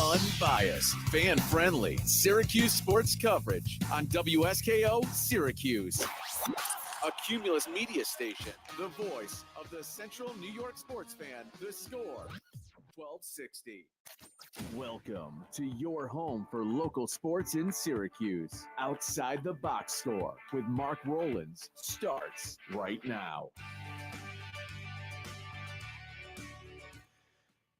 Unbiased, fan-friendly Syracuse sports coverage on WSKO Syracuse. A Cumulus media station, the voice of the Central New York sports fan, The Score, 1260. Welcome to your home for local sports in Syracuse. Outside the Box Score with Mark Rowlands starts right now.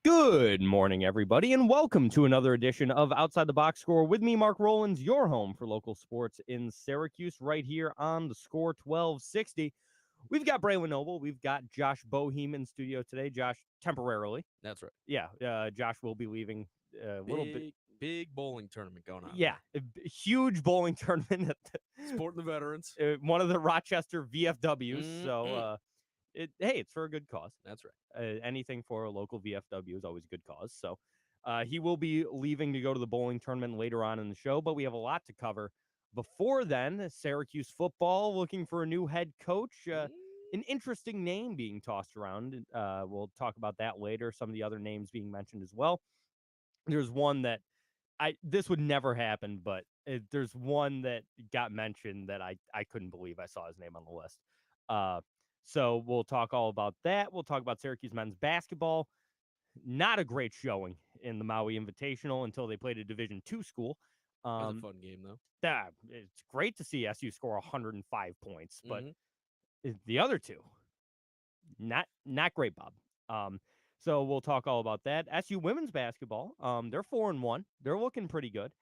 Good morning, everybody, and welcome to another edition of Outside the Box Score with me, Mark Rowlands, your home for local sports in Syracuse, right here on the Score 1260. We've got Braylon Noble. We've got Josh Boheim in studio today. Josh, temporarily. That's right. Yeah, Josh will be leaving a little bit. Big bowling tournament going on. Yeah, a huge bowling tournament. Supporting the veterans. One of the Rochester VFWs. So, it's for a good cause. That's right. Anything for a local VFW is always a good cause. So he will be leaving to go to the bowling tournament later on in the show, but we have a lot to cover. Before then, Syracuse football looking for a new head coach. An interesting name being tossed around. We'll talk about that later. Some of the other names being mentioned as well. There's one that this would never happen, but there's one that got mentioned that I couldn't believe I saw his name on the list. So we'll talk all about that. We'll talk about Syracuse men's basketball. Not a great showing in the Maui Invitational until they played a Division II school. That was a fun game, though. It's great to see SU score 105 points, but the other two, not great, Bob. So we'll talk all about that. SU women's basketball, they're 4-1. They're looking pretty good.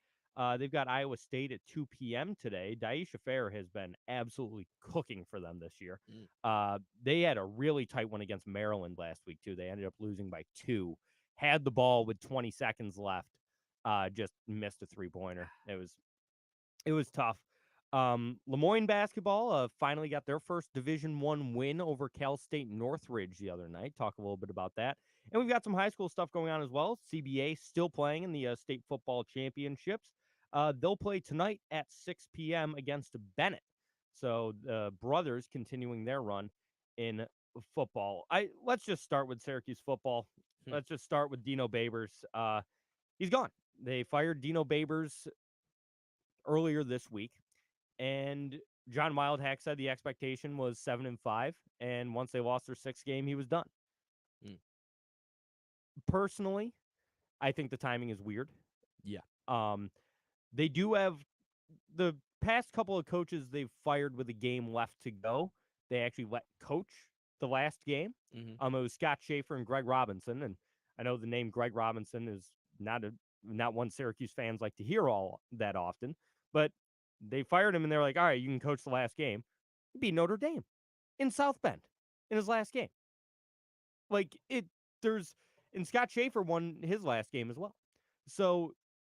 They've got Iowa State at 2 p.m. today. Daisha Fair has been absolutely cooking for them this year. They had a really tight one against Maryland last week, too. They ended up losing by 2. Had the ball with 20 seconds left. Just missed a three-pointer. It was tough. LeMoyne basketball finally got their first Division I win over Cal State Northridge the other night. Talk a little bit about that. And we've got some high school stuff going on as well. CBA still playing in the state football championships. They'll play tonight at 6 p.m. against Bennett. So the brothers continuing their run in football. Let's just start with Syracuse football. Let's just start with Dino Babers. He's gone. They fired Dino Babers earlier this week. And John Wildhack said the expectation was 7-5. And once they lost their 6th game, he was done. Personally, I think the timing is weird. Yeah. They do have the past couple of coaches they've fired with a game left to go. They actually let coach the last game. It was Scott Schaefer and Greg Robinson, and I know the name Greg Robinson is not one Syracuse fans like to hear all that often, but they fired him and they're like, all right, you can coach the last game. He beat Notre Dame in South Bend in his last game. And Scott Schaefer won his last game as well. So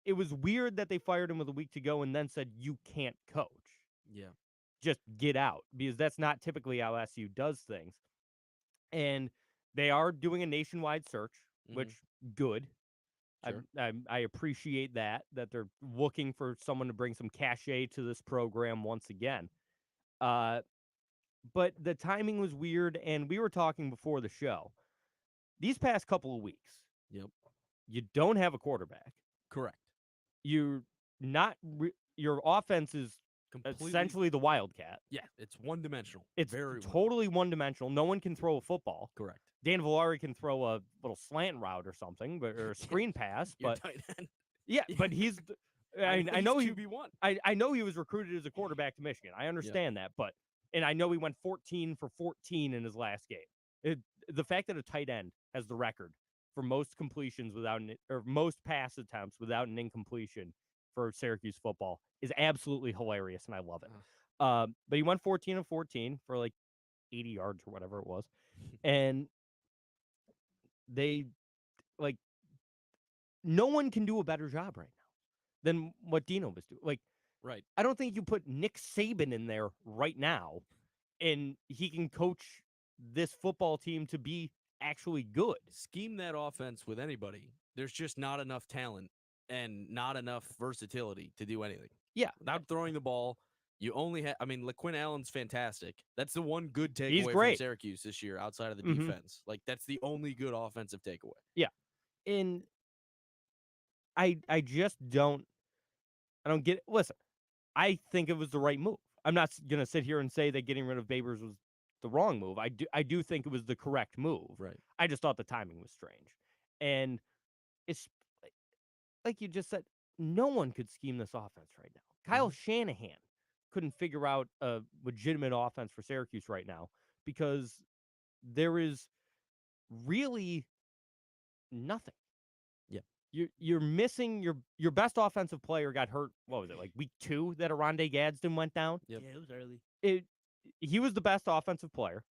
it was weird that they fired him with a week to go and then said, you can't coach. Yeah. Just get out, because that's not typically how SU does things. And they are doing a nationwide search, which good. Sure. I appreciate that they're looking for someone to bring some cachet to this program once again. But the timing was weird, and we were talking before the show. These past couple of weeks, you don't have a quarterback. Correct. You're not. Your offense is essentially the Wildcat. Yeah, it's one-dimensional. It's very totally one-dimensional. No one can throw a football. Correct. Dan Villari can throw a little slant route or something, or a screen pass. But tight end. Yeah, but he's. I know he's he. QB1. I know he was recruited as a quarterback to Michigan. I understand that, and I know he went 14 for 14 in his last game. The fact that a tight end has the record for most completions or most pass attempts without an incompletion for Syracuse football is absolutely hilarious, and I love it. But he went 14 of 14 for like 80 yards or whatever it was. And they, like, no one can do a better job right now than what Dino was doing. Like, Right. I don't think you put Nick Saban in there right now and he can coach this football team to be actually good. Scheme that offense with anybody. There's just not enough talent and not enough versatility to do anything. Yeah. Without throwing the ball, you only have, I mean, LaQuinn Allen's fantastic. That's the one good He's takeaway from great. Syracuse this year outside of the Mhm. defense. Like, that's the only good offensive takeaway. And I just don't get it. Listen, I think it was the right move. I'm not going to sit here and say that getting rid of Babers was the wrong move. I do think it was the correct move. Right. I just thought the timing was strange. And it's like you just said, no one could scheme this offense right now. Kyle Shanahan couldn't figure out a legitimate offense for Syracuse right now because there is really nothing. Yeah. You're missing your best offensive player got hurt. What was it, like week 2 that Aronde Gadsden went down? Yep. Yeah, it was early. He was the best offensive player.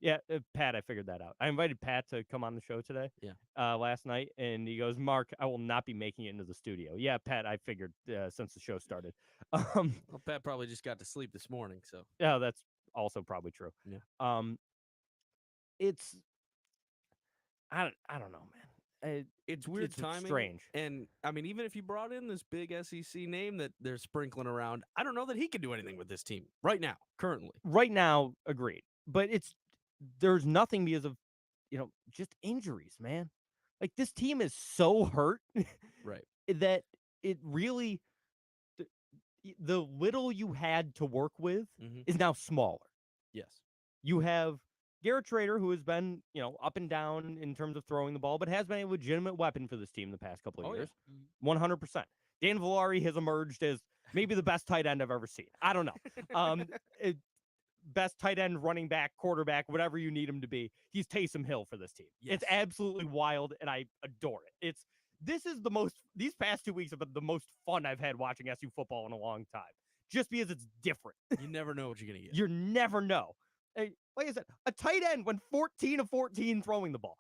Yeah, Pat, I figured that out. I invited Pat to come on the show today. Yeah. Last night, and he goes, "Mark, I will not be making it into the studio." Yeah, Pat, I figured since the show started. Well, Pat probably just got to sleep this morning, so. Yeah, that's also probably true. Yeah. It's I don't know, man. It's weird it's timing. strange. And, I mean, even if you brought in this big SEC name that they're sprinkling around, I don't know that he can do anything with this team right now, currently. Right now, agreed. But there's nothing because of, just injuries, man. Like, this team is so hurt Right. that it really, the little you had to work with is now smaller. Yes. You have Garrett Trader, who has been, up and down in terms of throwing the ball, but has been a legitimate weapon for this team the past couple of years. 100%. Dan Villari has emerged as maybe the best tight end I've ever seen. I don't know. Best tight end, running back, quarterback, whatever you need him to be. He's Taysom Hill for this team. Yes. It's absolutely wild, and I adore it. These past 2 weeks have been the most fun I've had watching SU football in a long time, just because it's different. You never know what you're going to get. You never know. Like I said, a tight end went 14 of 14 throwing the ball.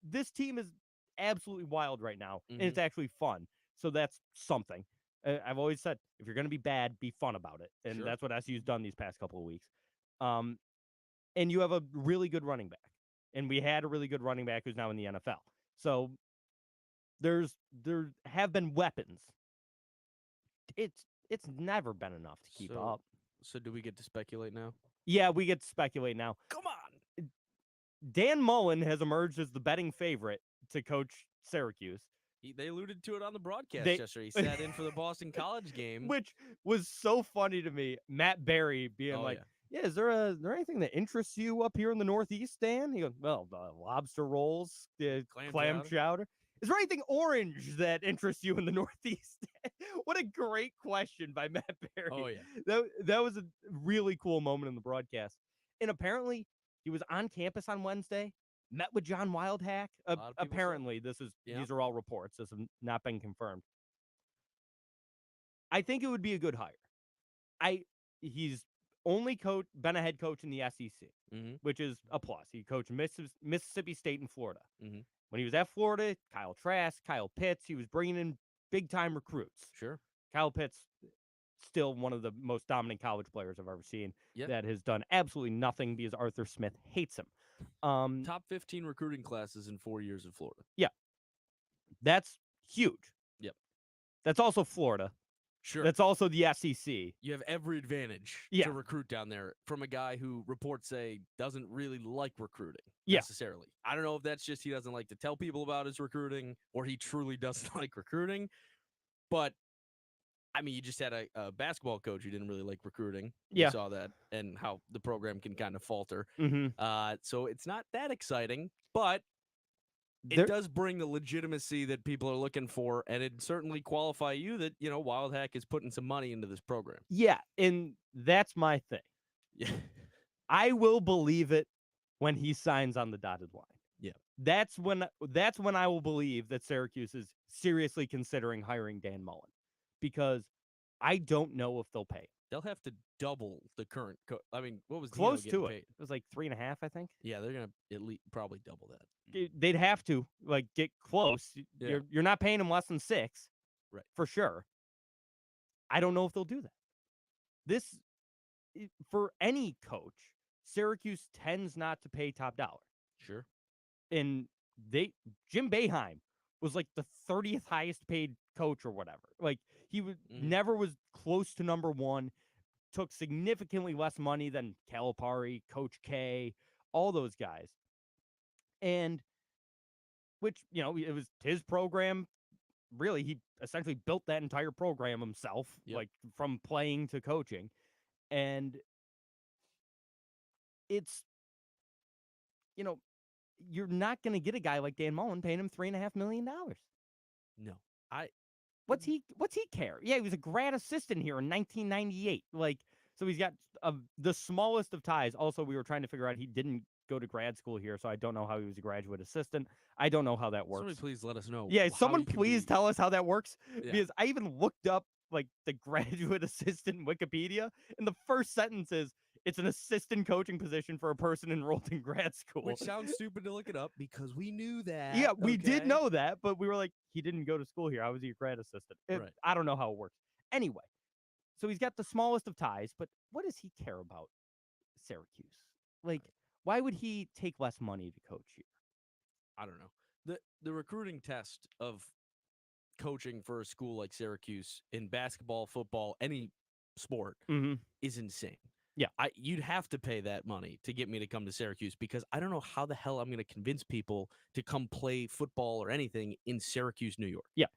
This team is absolutely wild right now, and it's actually fun. So that's something. I've always said, if you're going to be bad, be fun about it. And that's what SU's done these past couple of weeks. And you have a really good running back. And we had a really good running back who's now in the NFL. So there have been weapons. It's never been enough to keep up. So do we get to speculate now? Yeah, we get to speculate now. Come on. Dan Mullen has emerged as the betting favorite to coach Syracuse. They alluded to it on the broadcast yesterday. He sat in for the Boston College game. Which was so funny to me. Matt Berry being yeah, is there anything that interests you up here in the Northeast, Dan? He goes, well, lobster rolls, clam chowder. Is there anything orange that interests you in the Northeast? What a great question by Matt Berry. Oh, yeah. That was a really cool moment in the broadcast. And apparently, he was on campus on Wednesday, met with John Wildhack. Apparently, these are all reports. This has not been confirmed. I think it would be a good hire. He's only been a head coach in the SEC, which is a plus. He coached Mississippi State and Florida. When he was at Florida, Kyle Trask, Kyle Pitts, he was bringing in big-time recruits. Sure. Kyle Pitts, still one of the most dominant college players I've ever seen, that has done absolutely nothing because Arthur Smith hates him. Top 15 recruiting classes in 4 years in Florida. Yeah. That's huge. Yep. That's also Florida. Sure. That's also the SEC. You have every advantage to recruit down there from a guy who reports say doesn't really like recruiting necessarily. I don't know if that's just he doesn't like to tell people about his recruiting or he truly doesn't like recruiting. But, I mean, you just had a basketball coach who didn't really like recruiting. Yeah. You saw that and how the program can kind of falter. So it's not that exciting, but it does bring the legitimacy that people are looking for, and it certainly qualify you that, Wildhack is putting some money into this program. Yeah, and that's my thing. Yeah. I will believe it when he signs on the dotted line. Yeah. That's when I will believe that Syracuse is seriously considering hiring Dan Mullen, because I don't know if they'll pay him. They'll have to double the current. I mean, what was close Dino to paid? it? It was like 3.5, I think. Yeah, they're gonna at least probably double that. They'd have to get close. Yeah. You're not paying them less than 6, right? For sure. I don't know if they'll do that. This, for any coach, Syracuse tends not to pay top dollar. Sure. And Jim Boeheim was like the 30th highest paid coach or whatever. Like he never was close to number 1. Took significantly less money than Calipari, Coach K, all those guys. And which, it was his program. Really, he essentially built that entire program himself, like from playing to coaching. And it's, you're not going to get a guy like Dan Mullen paying him $3.5 million. No, What's he care? Yeah, he was a grad assistant here in 1998. So he's got the smallest of ties. Also, we were trying to figure out he didn't go to grad school here, so I don't know how he was a graduate assistant. I don't know how that works. Somebody please let us know. Yeah, someone please tell us how that works. Yeah. Because I even looked up the graduate assistant Wikipedia, and the first sentence is, it's an assistant coaching position for a person enrolled in grad school. Which sounds stupid to look it up because we knew that. Yeah, we did know that, but we were like, he didn't go to school here. I was your grad assistant. Right. I don't know how it works. Anyway, so he's got the smallest of ties, but what does he care about Syracuse? Why would he take less money to coach here? I don't know. The recruiting test of coaching for a school like Syracuse in basketball, football, any sport is insane. Yeah, you'd have to pay that money to get me to come to Syracuse because I don't know how the hell I'm going to convince people to come play football or anything in Syracuse, New York. Yeah.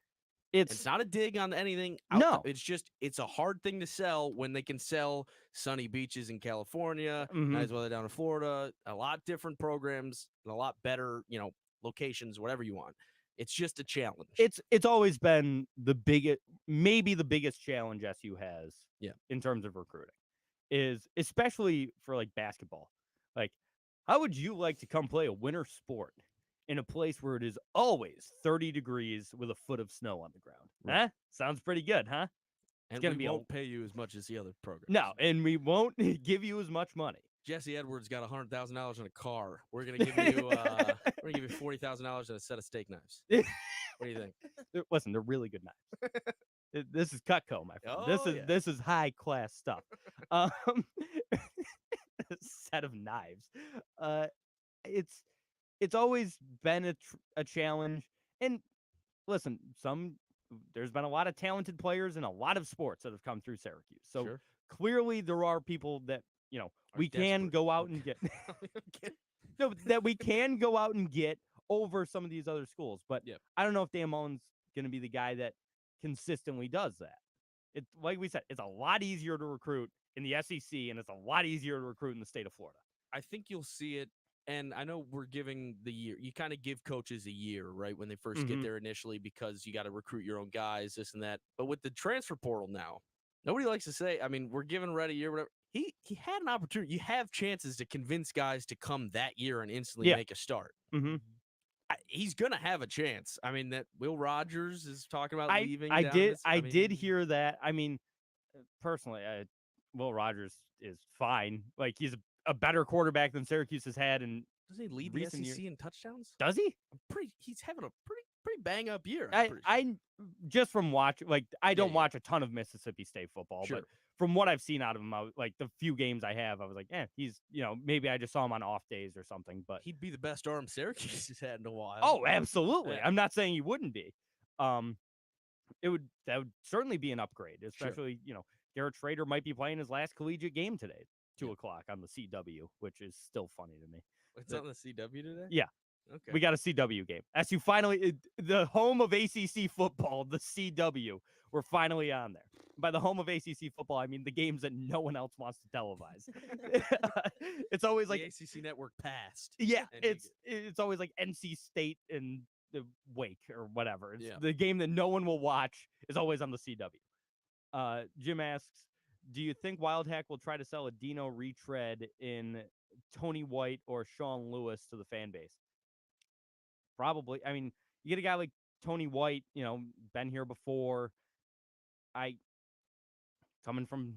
It's not a dig on anything. No. It's a hard thing to sell when they can sell sunny beaches in California, nice weather down in Florida, a lot different programs, and a lot better, locations, whatever you want. It's just a challenge. It's always been maybe the biggest challenge SU has in terms of recruiting. Is especially for basketball. How would you like to come play a winter sport in a place where it is always 30 degrees with a foot of snow on the ground? Right. Huh? Sounds pretty good, huh? And we won't pay you as much as the other programs. No, and we won't give you as much money. Jesse Edwards got $100,000 in a car. We're gonna give you $40,000 and a set of steak knives. What do you think? Listen, they're really good knives. This is Cutco, my friend. Oh, this is high class stuff. Set of knives. It's always been a challenge. And listen, there's been a lot of talented players in a lot of sports that have come through Syracuse. So clearly there are people that we can go out and get. No, that we can go out and get over some of these other schools. But I don't know if Dan Mullen's going to be the guy that consistently does that. It's like we said, it's a lot easier to recruit in the SEC, and it's a lot easier to recruit in the state of Florida. I think you'll see it, and I know we're giving the year. You kind of give coaches a year, right, when they first get there initially, because you got to recruit your own guys, this and that. But with the transfer portal now, nobody likes to say, I mean, we're giving Red a year, whatever. He had an opportunity. You have chances to convince guys to come that year and instantly make a start. He's gonna have a chance. I mean, that Will Rogers is talking about leaving. I did hear that. I mean, personally, Will Rogers is fine. He's a better quarterback than Syracuse has had. And doesn't he lead the SEC in touchdowns? Does he? He's having a pretty bang up year. I just from watching, I don't watch a ton of Mississippi State football, but from what I've seen out of him, the few games I have, I was like, he's, maybe I just saw him on off days or something, but he'd be the best arm Syracuse has had in a while. Oh, absolutely. I'm not saying he wouldn't be. That would certainly be an upgrade, especially, Garrett Schrader might be playing his last collegiate game today, 2:00 on the CW, which is still funny to me. It's on the CW today? Yeah. Okay. We got a CW game. SU finally, the home of ACC football, the CW, we're finally on there. By the home of ACC football, I mean the games that no one else wants to televise. It's always the ACC network passed. Yeah, it's always NC State and the Wake or whatever. It's the game that no one will watch is always on the CW. Jim asks, do you think Wild Hack will try to sell a Dino retread in Tony White or Sean Lewis to the fan base? Probably. I mean, you get a guy like Tony White, been here before. coming from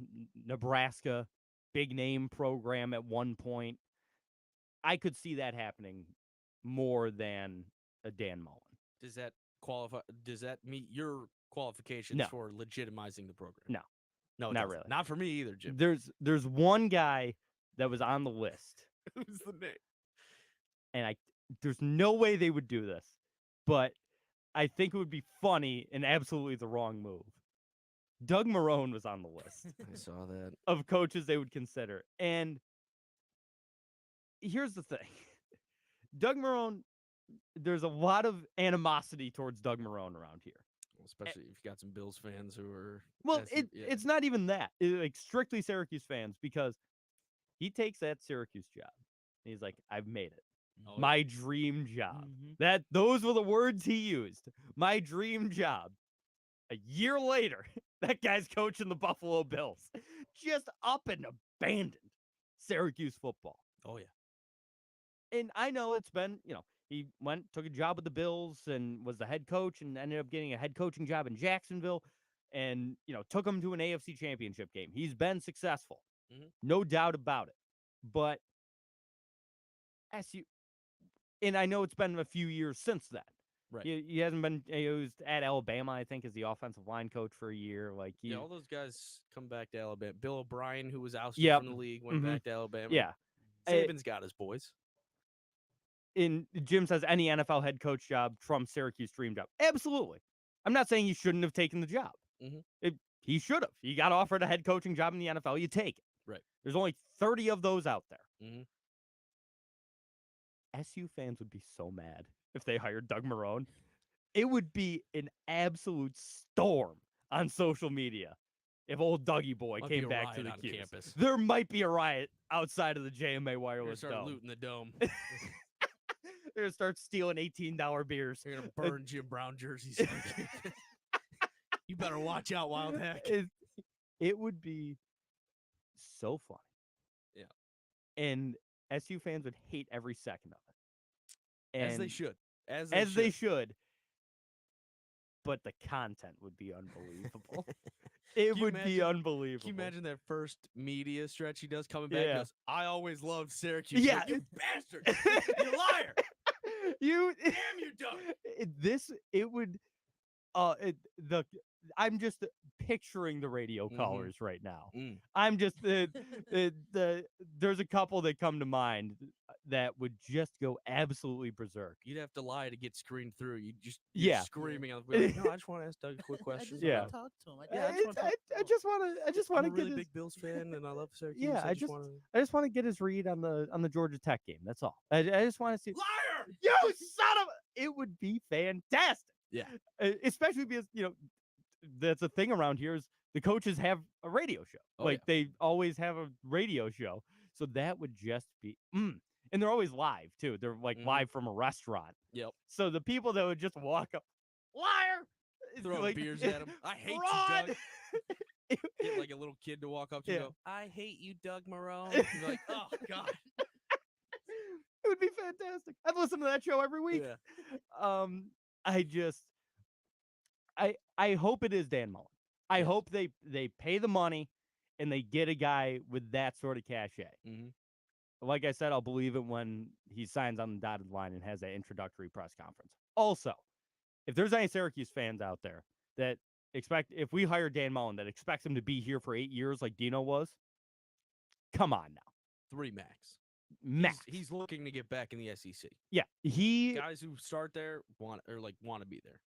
Nebraska, big name program at one point. I could see that happening more than a Dan Mullen. Does that qualify? Does that meet your qualifications for legitimizing the program? No, not really. Not for me either, Jim. There's one guy that was on the list. Who's the name? And there's no way they would do this, but I think it would be funny and absolutely the wrong move. Doug Marrone was on the list. I saw that. Of coaches they would consider. And here's the thing. Doug Marrone, there's a lot of animosity towards Doug Marrone around here. Especially if you got some Bills fans who are... Well, it's not even that. Like, strictly Syracuse fans, because he takes that Syracuse job. And he's like, I've made it. Oh, my dream job. Mm-hmm. Those were the words he used. My dream job. A year later, that guy's coaching the Buffalo Bills. Just up and abandoned Syracuse football. Oh, yeah. And I know it's been, he took a job with the Bills and was the head coach and ended up getting a head coaching job in Jacksonville and, took him to an AFC championship game. He's been successful. Mm-hmm. No doubt about it. But and I know it's been a few years since then. Right. He hasn't been used at Alabama, I think, as the offensive line coach for a year. All those guys come back to Alabama. Bill O'Brien, who was ousted from the league, went back to Alabama. Yeah. Saban's got his boys. And Jim says any NFL head coach job, Trump's Syracuse dream job. Absolutely. I'm not saying he shouldn't have taken the job. Mm-hmm. He should have. He got offered a head coaching job in the NFL. You take it. Right. There's only 30 of those out there. Mm-hmm. SU fans would be so mad if they hired Doug Marrone. It would be an absolute storm on social media if old Dougie boy came back to the campus. There might be a riot outside of the JMA Wireless Dome. Start looting the dome. They're going to start stealing $18 beers. They're going to burn Jim Brown jerseys. You better watch out, Wild Heck. It would be so funny. Yeah. And SU fans would hate every second of it. And as they should. As they should. But the content would be unbelievable. It would be unbelievable. Can you imagine that first media stretch he does coming back? He goes, I always loved Syracuse. Yeah. Like, you bastard. You liar. Damn you, Doug. I'm just picturing the radio callers right now. Mm. I'm just there's a couple that come to mind that would just go absolutely berserk. You'd have to lie to get screened through. You're screaming. No, I just want to ask Doug a quick question. Yeah, talk to him. I just want to get really big Bills fan, and I love Syracuse. Yeah, I just want to get his read on the Georgia Tech game. That's all. I just want to see. Liar! You son of! It would be fantastic. Yeah, especially because that's a thing around here is the coaches have a radio show. They always have a radio show, so that would just be. And they're always live too. They're live from a restaurant. Yep. So the people that would just walk up, liar, throw beers at him. I hate you, Doug. Get like a little kid to walk up to you and go, I hate you, Doug Marrone. You're like, oh God. It would be fantastic. I'd listen to that show every week. Yeah. I hope it is Dan Mullen. I hope they pay the money and they get a guy with that sort of cachet. Mm-hmm. Like I said, I'll believe it when he signs on the dotted line and has that introductory press conference. Also, if there's any Syracuse fans out there that expect, if we hire Dan Mullen, that expects him to be here for 8 years like Dino was, come on now. 3 max. Max. He's looking to get back in the SEC. Yeah, guys who start there want to be there.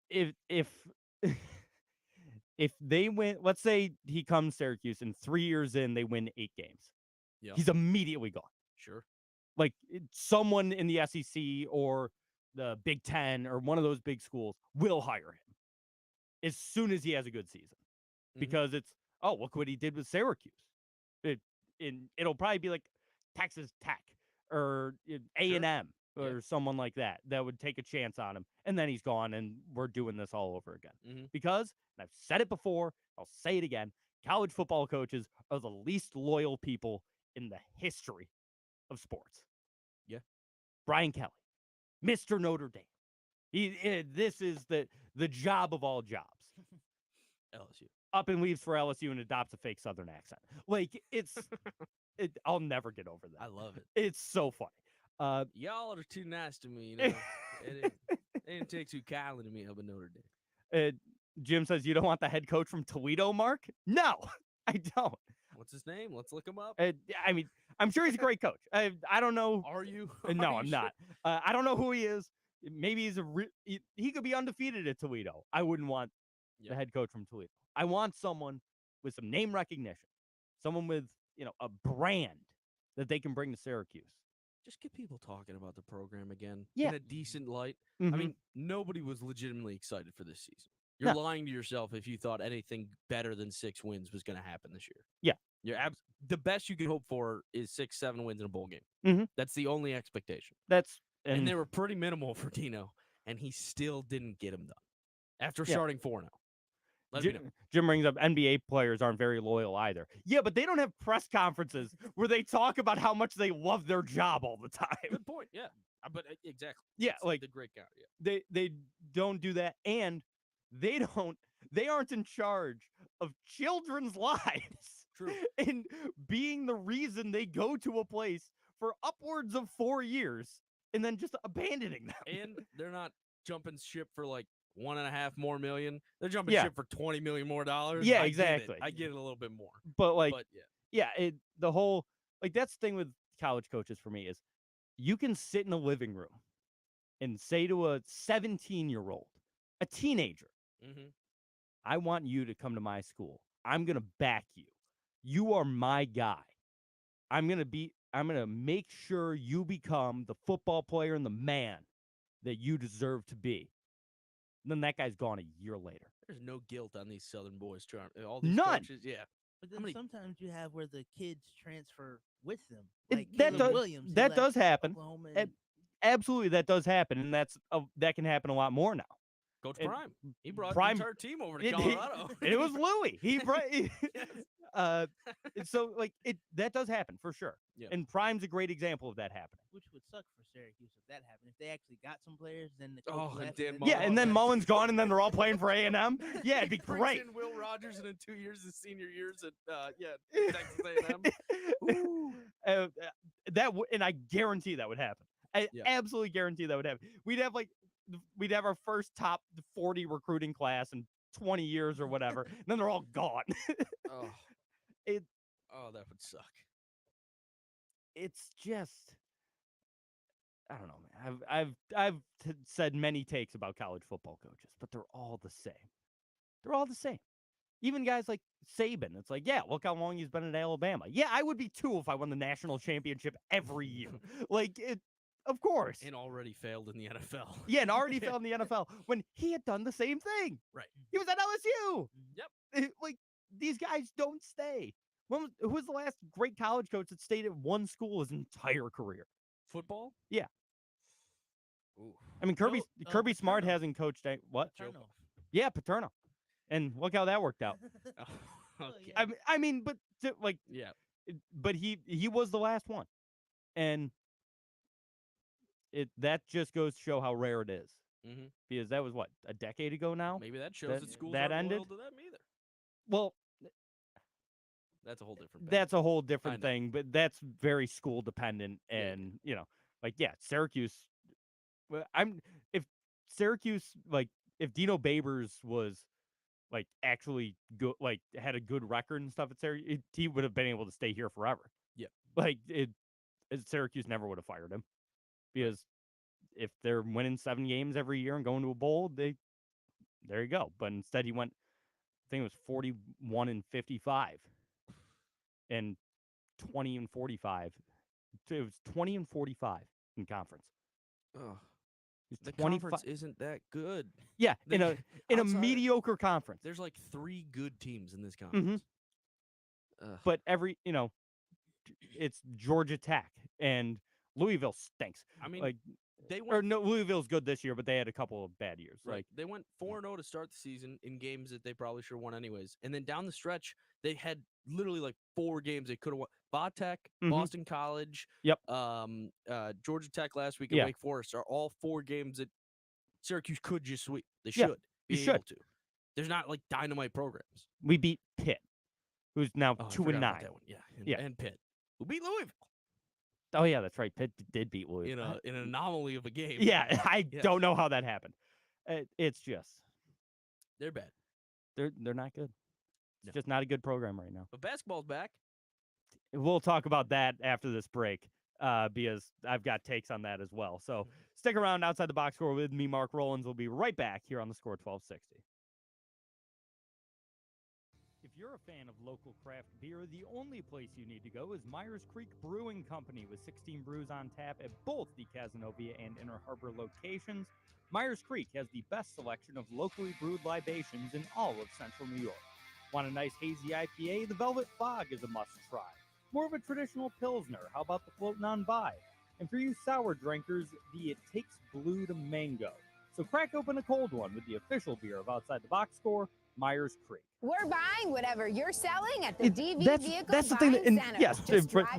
If they win, let's say he comes to Syracuse and 3 years in they win 8 games. Yeah. He's immediately gone. Sure. Like someone in the SEC or the Big Ten or one of those big schools will hire him as soon as he has a good season. Mm-hmm. Because it's, look what he did with Syracuse. It'll probably be like Texas Tech or A&M or someone like that would take a chance on him. And then he's gone and we're doing this all over again. Mm-hmm. Because, and I've said it before, I'll say it again, college football coaches are the least loyal people in the history of sports. Yeah. Brian Kelly, Mr. Notre Dame. This is the job of all jobs. LSU. up and leaves for LSU and adopts a fake Southern accent. Like, I'll never get over that. I love it. It's so funny. Y'all are too nice to me. It didn't take too kindly to me up in Notre Dame. Jim says, you don't want the head coach from Toledo, Mark? No, I don't. What's his name? Let's look him up. I mean, I'm sure he's a great coach. I don't know. Are you? No, I'm not. I don't know who he is. Maybe he's he could be undefeated at Toledo. I wouldn't want the head coach from Toledo. I want someone with some name recognition, someone with, a brand that they can bring to Syracuse. Just get people talking about the program again in a decent light. Mm-hmm. I mean, nobody was legitimately excited for this season. You're lying to yourself if you thought anything better than 6 wins was going to happen this year. Yeah. The best you can hope for is 6-7 wins in a bowl game. Mm-hmm. That's the only expectation. And they were pretty minimal for Dino, and he still didn't get them done after starting 4-0. Jim brings up NBA players aren't very loyal either. Yeah, but they don't have press conferences where they talk about how much they love their job all the time. Good point. Yeah, but exactly. Yeah, that's like the great guy. Yeah. They don't do that, and they aren't in charge of children's lives. True. And being the reason they go to a place for upwards of 4 years and then just abandoning them. And they're not jumping ship for like $1.5 million more. They're jumping ship for $20 million more. Yeah, exactly. I get it a little bit more. But the whole, like, that's the thing with college coaches for me is you can sit in a living room and say to a 17-year-old, a teenager, I want you to come to my school. I'm going to back you. You are my guy. I'm going to make sure you become the football player and the man that you deserve to be. And then that guy's gone a year later. There's no guilt on these Southern boys. All these None. coaches, yeah. But then sometimes you have where the kids transfer with them. That does happen. Absolutely, that does happen, and that can happen a lot more now. Coach Prime, he brought the entire team over to Colorado. It was Louis. He brought. So that does happen for sure. Yeah. And Prime's a great example of that happening. Which would suck for Syracuse if that happened. If they actually got some players, then the coach and then Mullen's gone, and then they're all playing for A&M. Yeah, it'd be great. In Will Rogers, and in 2 years, his senior years at Texas A&M. And I guarantee that would happen. I absolutely guarantee that would happen. We'd have our first top 40 recruiting class in 20 years or whatever, and then they're all gone. That would suck. It's just, I don't know, man. I've said many takes about college football coaches, but they're all the same. They're all the same. Even guys like Saban, it's like, yeah, look how long he's been at Alabama. Yeah, I would be too if I won the national championship every year. Of course. And already failed in the NFL. Yeah, and already failed in the NFL when he had done the same thing. Right. He was at LSU. Yep. These guys don't stay. Who was the last great college coach that stayed at one school his entire career? Football? Yeah. Ooh. I mean, Kirby Smart hasn't coached what? Paterno. Yeah, Paterno. And look how that worked out. Okay. I mean, but but he was the last one. And that just goes to show how rare it is. Mm-hmm. Because that was a decade ago now? Maybe that shows that schools that aren't ended loyal to them either. Well, that's a whole different thing. That's a whole different thing, but that's very school dependent. And, Syracuse, if Syracuse, if Dino Babers was actually good, had a good record and stuff at Syracuse, he would have been able to stay here forever. Yeah. Syracuse never would have fired him because if they're winning 7 games every year and going to a bowl, there you go. But instead he went, I think it was 41-55 and 20-45. It was 20-45 in conference. Oh, the conference isn't that good. Yeah, in a mediocre conference. There's 3 good teams in this conference. Mm-hmm. But it's Georgia Tech and Louisville stinks. I mean, Louisville's good this year, but they had a couple of bad years. Right. They went 4-0 to start the season in games that they probably should have won anyways. And then down the stretch, they had literally 4 games they could have won. Vatech, Boston College, Georgia Tech last week, and Wake Forest are all 4 games that Syracuse could just sweep. They should be able to. There's not dynamite programs. We beat Pitt, who's now 2-9. Yeah, and Pitt, who beat Louisville. Oh yeah, that's right. Pitt did beat Louisville In an anomaly of a game. Yeah, I don't know how that happened. It's just they're bad. They're not good. It's just not a good program right now. But basketball's back. We'll talk about that after this break, because I've got takes on that as well. So stick around outside the box score with me, Mark Rowlands. We'll be right back here on the Score 1260. If you're a fan of local craft beer, the only place you need to go is Myers Creek Brewing Company with 16 brews on tap at both the Cazenovia and Inner Harbor locations. Myers Creek has the best selection of locally brewed libations in all of central New York. Want a nice hazy IPA? The Velvet Fog is a must-try. More of a traditional Pilsner, how about the Floatin' On By? And for you sour drinkers, the It Takes Blue to Mango. So crack open a cold one with the official beer of Outside the Box Score, Myers Creek. We're buying whatever you're selling at the DV Vehicle That's the thing that, and Center. yes,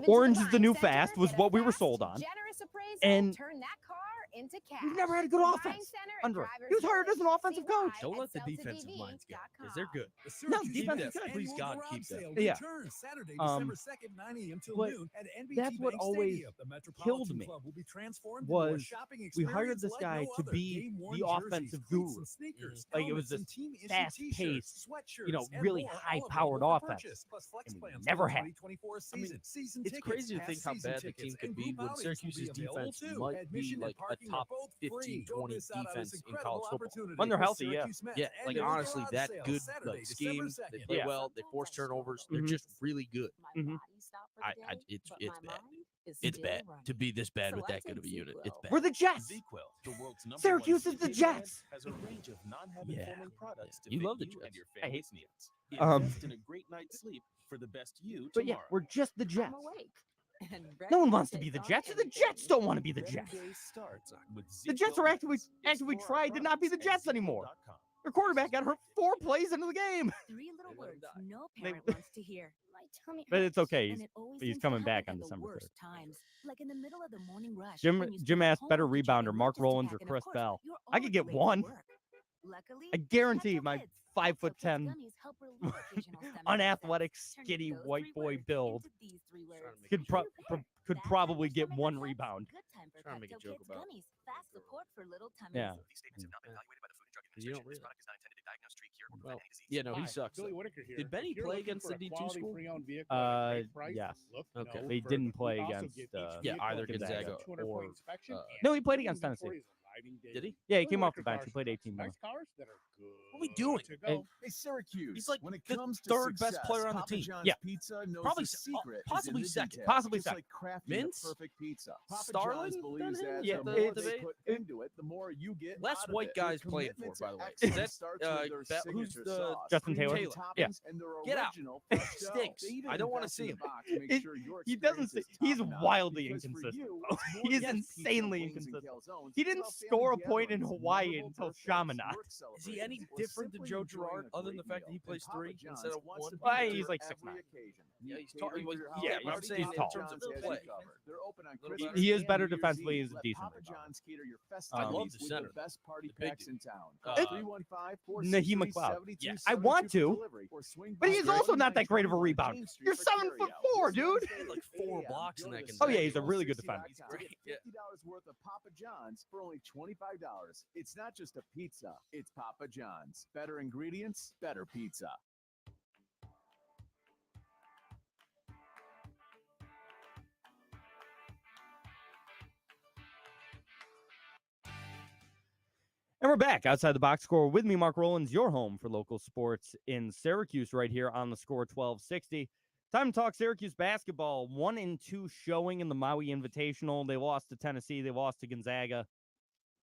orange is the new fast was what we were sold on. Generous appraisal, and turn that car into cash. we've never had a good offense under him. He was hired as an offensive coach. Don't let the defensive lines get, because they're good. No, defense is good. Please God, keep them. Yeah. Saturday, December 2nd, 9 a.m. till noon at NBT that's what Bank always Stadium. The Metropolitan killed me Club will be transformed was into a shopping we hired experience this like guy no to other. be Game-worn the jerseys, offensive cleats, guru. and sneakers, Like it was helmets, and this team-issued fast-paced, t-shirts, sweatshirts, and really more, all high-powered available for offense. purchase, plus flex And we plans never for the had. 2024 I mean, season. Season it's tickets, crazy to past think how season bad the tickets, team could and be group when outings Syracuse's will be available defense too. might be Admission like and a parking are top both 15, free. Don't 20 miss out on defense this in incredible college football. opportunity When they're with healthy, yeah. Syracuse Mets Yeah, and like their honestly, garage that sale good Saturday, like December scheme. They 2nd. play Yeah. well. They force turnovers. They're Mhm. just really good. Mhm. It's bad. It's bad to be this bad with that good of a unit. It's bad. We're the Jets. The world's number Syracuse one is the CPG Jets. brand, has a range of non-habit Yeah. forming products to You fit love the you Jets. and your I hate- family's needs. Um, Invest in a great night's sleep for the best you But yeah, tomorrow. we're just the Jets. awake. No one wants to be the Jets. The Jets don't want to be the Better Jets. days starts with The Jets are actively tried to not be the Jets anymore. Their quarterback got hurt 4 plays into the game. 3 little words no They- parent wants to hear. My tummy But it's hurts, okay. and it always He's seems to coming happen back at on the December worst 3rd. times, like in the middle of the morning rush. Jim when you Jim still have asked better homework to try to rebounder, Mark breakfast to Rowlands or pack, and of Chris course, Bell. you're I could get already late for one. work. Luckily, I there's guarantee Pretzel my Kids. 5'10", Pretzel Gummies help relieve occasional stomach unathletic, upsets. Turning skinny those white 3 boy words build into these 3 words. could Bad probably time for get stomach 1 upsets? rebound. Good time for Trying to make a Pretzel joke Kids about Gummies. Fast support for little tummies. Yeah. These statements have not been evaluated by the Food and Drug You don't Administration. This really- product is not intended to diagnose, treat, cure, or Well, prevent any disease. yeah, no, he Hi, sucks. Billy Whitaker here. Did Benny If you're play looking against for the a D2 quality school? pre-owned vehicle at a great price, Yes. look Okay. no They further. didn't play We also against, give each yeah, vehicle either a Gonzaga 200-point or, inspection and no, he played free against Tennessee. inventory is lighting Did daily. he? Yeah, he Billy came off the Whitaker bench. He cars played and 18 trucks, minutes. nice cars that are good. What are we doing? to go. And- Hey, Syracuse. He's like when it the comes to third best success, player on the Papa team. John's Yeah. Pizza knows Probably the secret possibly is in the second. details, Possibly just second. like crafting Mince? the perfect pizza. Papa Starling John's believes done him? that Yeah, the more it's- they put into it, the more you get Less out of white it. guys Their playing commitment for, by to the way. Is excellence that, starts with their who's signature the sauce, Justin cream Taylor? toppings, Yeah. and their Get out. original fresh dough. Stinks. They even I don't wanna invest see in him. the box to make It- sure your he doesn't experience is say- he's top-notch, wildly because for inconsistent. you, it's more He is than just pizza, insanely wings, and inconsistent. calzones. He It's didn't about score a family point in gatherings, Hawaii memorable until birthdays, Chaminade. work Is he any celebrations, or different than simply Joe enjoying Girard, a other than the great fact that he meal? plays And Papa 3 John's instead of wants 1? to be Well, there he's for like every 6'9". occasion. Yeah, Need he's tall. catering for your Yeah, holiday but I'm party? saying Papa in terms John's of has you play. covered. They're open on Little Christmas better. He is and better New Year's defensively. Eve. He's a Let decent Papa rebounder. John's cater your I love festivities the with center, the best party the big packs dude. in town. Uh, 315-463-7272 Naheem McLeod. Yes. I want to, or swing but by he's also not that great of a 199 rebounder. James Street You're for 7'4", carryout. dude. He had like 4 blocks in that Oh, yeah, Gonzaga he's a game. really good defender. He's great, yeah. $50 worth of Papa John's for only $25. It's not just a pizza, it's Papa John's. Better ingredients, better pizza. And we're back outside the box score with me, Mark Rowlands, your home for local sports in Syracuse, right here on the Score 1260. Time to talk Syracuse basketball. 1-2 showing in the Maui Invitational. They lost to Tennessee. They lost to Gonzaga.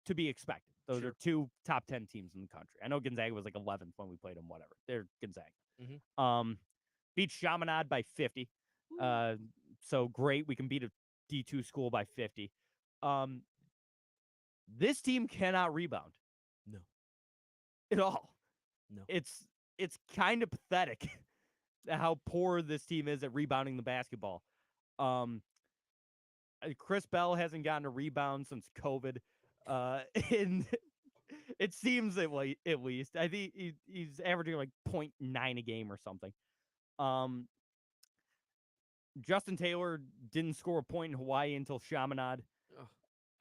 To be expected. Those are 2 top 10 teams in the country. I know Gonzaga was like 11th when we played them. Whatever. They're Gonzaga. Beat Chaminade by 50. So great. We can beat a D2 school by 50. This team cannot rebound. No. At all. No. It's kind of pathetic how poor this team is at rebounding the basketball. Chris Bell hasn't gotten a rebound since COVID. And It seems at least. I think he's averaging like 0.9 a game or something. Justin Taylor didn't score a point in Hawaii until Chaminade.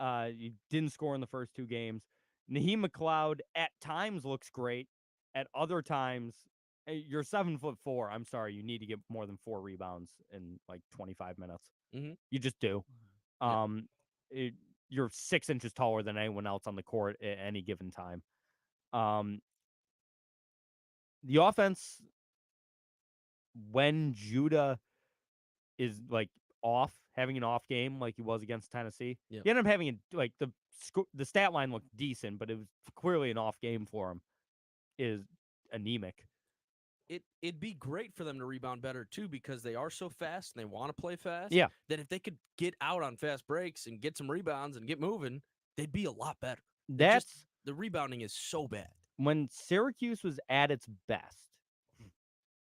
He didn't score in the first 2 games. Naheem McLeod at times looks great. At other times, you're 7'4". I'm sorry, you need to get more than 4 rebounds in like 25 minutes. Mm-hmm. You just do. You're 6 inches taller than anyone else on the court at any given time. The offense, when Judah is like having an off game like he was against Tennessee, he ended up having the stat line looked decent, but it was clearly an off game for him. Is anemic. It'd be great for them to rebound better too, because they are so fast and they want to play fast. Yeah. That if they could get out on fast breaks and get some rebounds and get moving, they'd be a lot better. The rebounding is so bad. When Syracuse was at its best,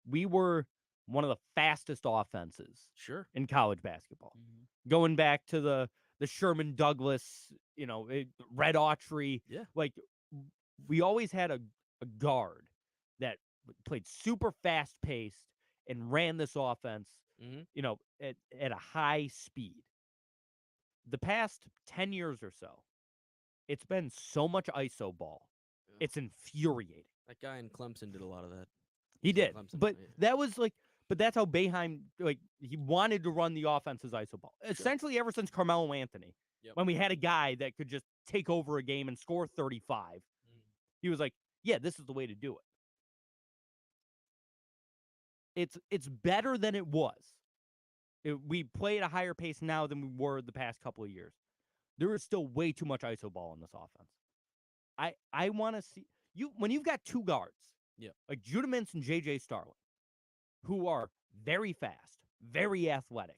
we were one of the fastest offenses in college basketball. Going back to the Sherman Douglas, Red Autry. Yeah. Like, we always had a guard that played super fast paced and ran this offense, at a high speed. The past 10 years or so, it's been so much ISO ball. Yeah. It's infuriating. That guy in Clemson did a lot of that. He did. But that was but that's how Boeheim, he wanted to run the offense as ISO ball. Essentially ever since Carmelo Anthony, when we had a guy that could just take over a game and score 35, he was like, yeah, this is the way to do it. It's better than it was. We play at a higher pace now than we were the past couple of years. There is still way too much ISO ball in this offense. I want to see when you've got 2 guards, like Judah Mintz and J.J. Starling, who are very fast, very athletic,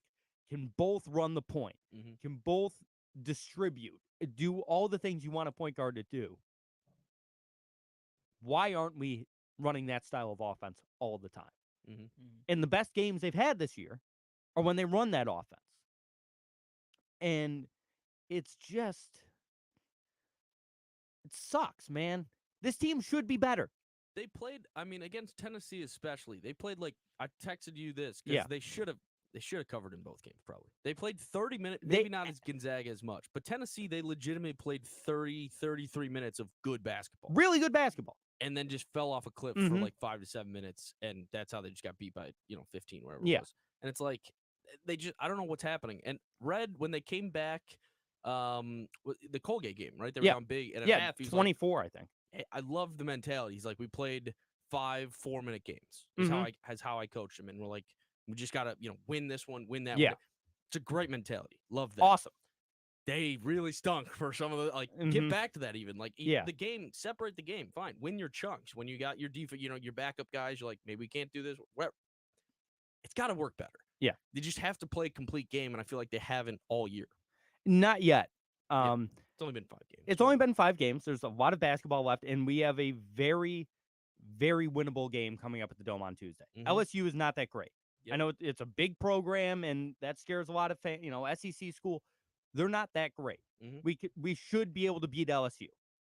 can both run the point, can both distribute, do all the things you want a point guard to do. Why aren't we running that style of offense all the time? And the best games they've had this year are when they run that offense. And it's just, it sucks, man. This team should be better. They played, against Tennessee especially. They played I texted you this because they should have covered in both games probably. They played 30 minutes, maybe not as Gonzaga as much, but Tennessee, they legitimately played 33 minutes of good basketball. Really good basketball. And then just fell off a cliff for 5 to 7 minutes, and that's how they just got beat by 15, whatever it was. And it's like I don't know what's happening. And Red, when they came back, the Colgate game, right? They were down big, and at half he's 24, I think. I love the mentality. He's like, we played 5 4-minute games. Is how I coached him, and we're like, we just gotta win this one, win that one. It's a great mentality. Love that. Awesome. They really stunk for some of the get back to that even. The game, separate the game. Fine. Win your chunks. When you got your defense, your backup guys, you're like, maybe we can't do this. Whatever. It's gotta work better. Yeah. They just have to play a complete game, and I feel like they haven't all year. Not yet. It's only been 5 games. It's only been 5 games. There's a lot of basketball left, and we have a very, very winnable game coming up at the Dome on Tuesday. LSU is not that great. I know it's a big program, and that scares a lot of fans. SEC school, they're not that great. We should be able to beat LSU,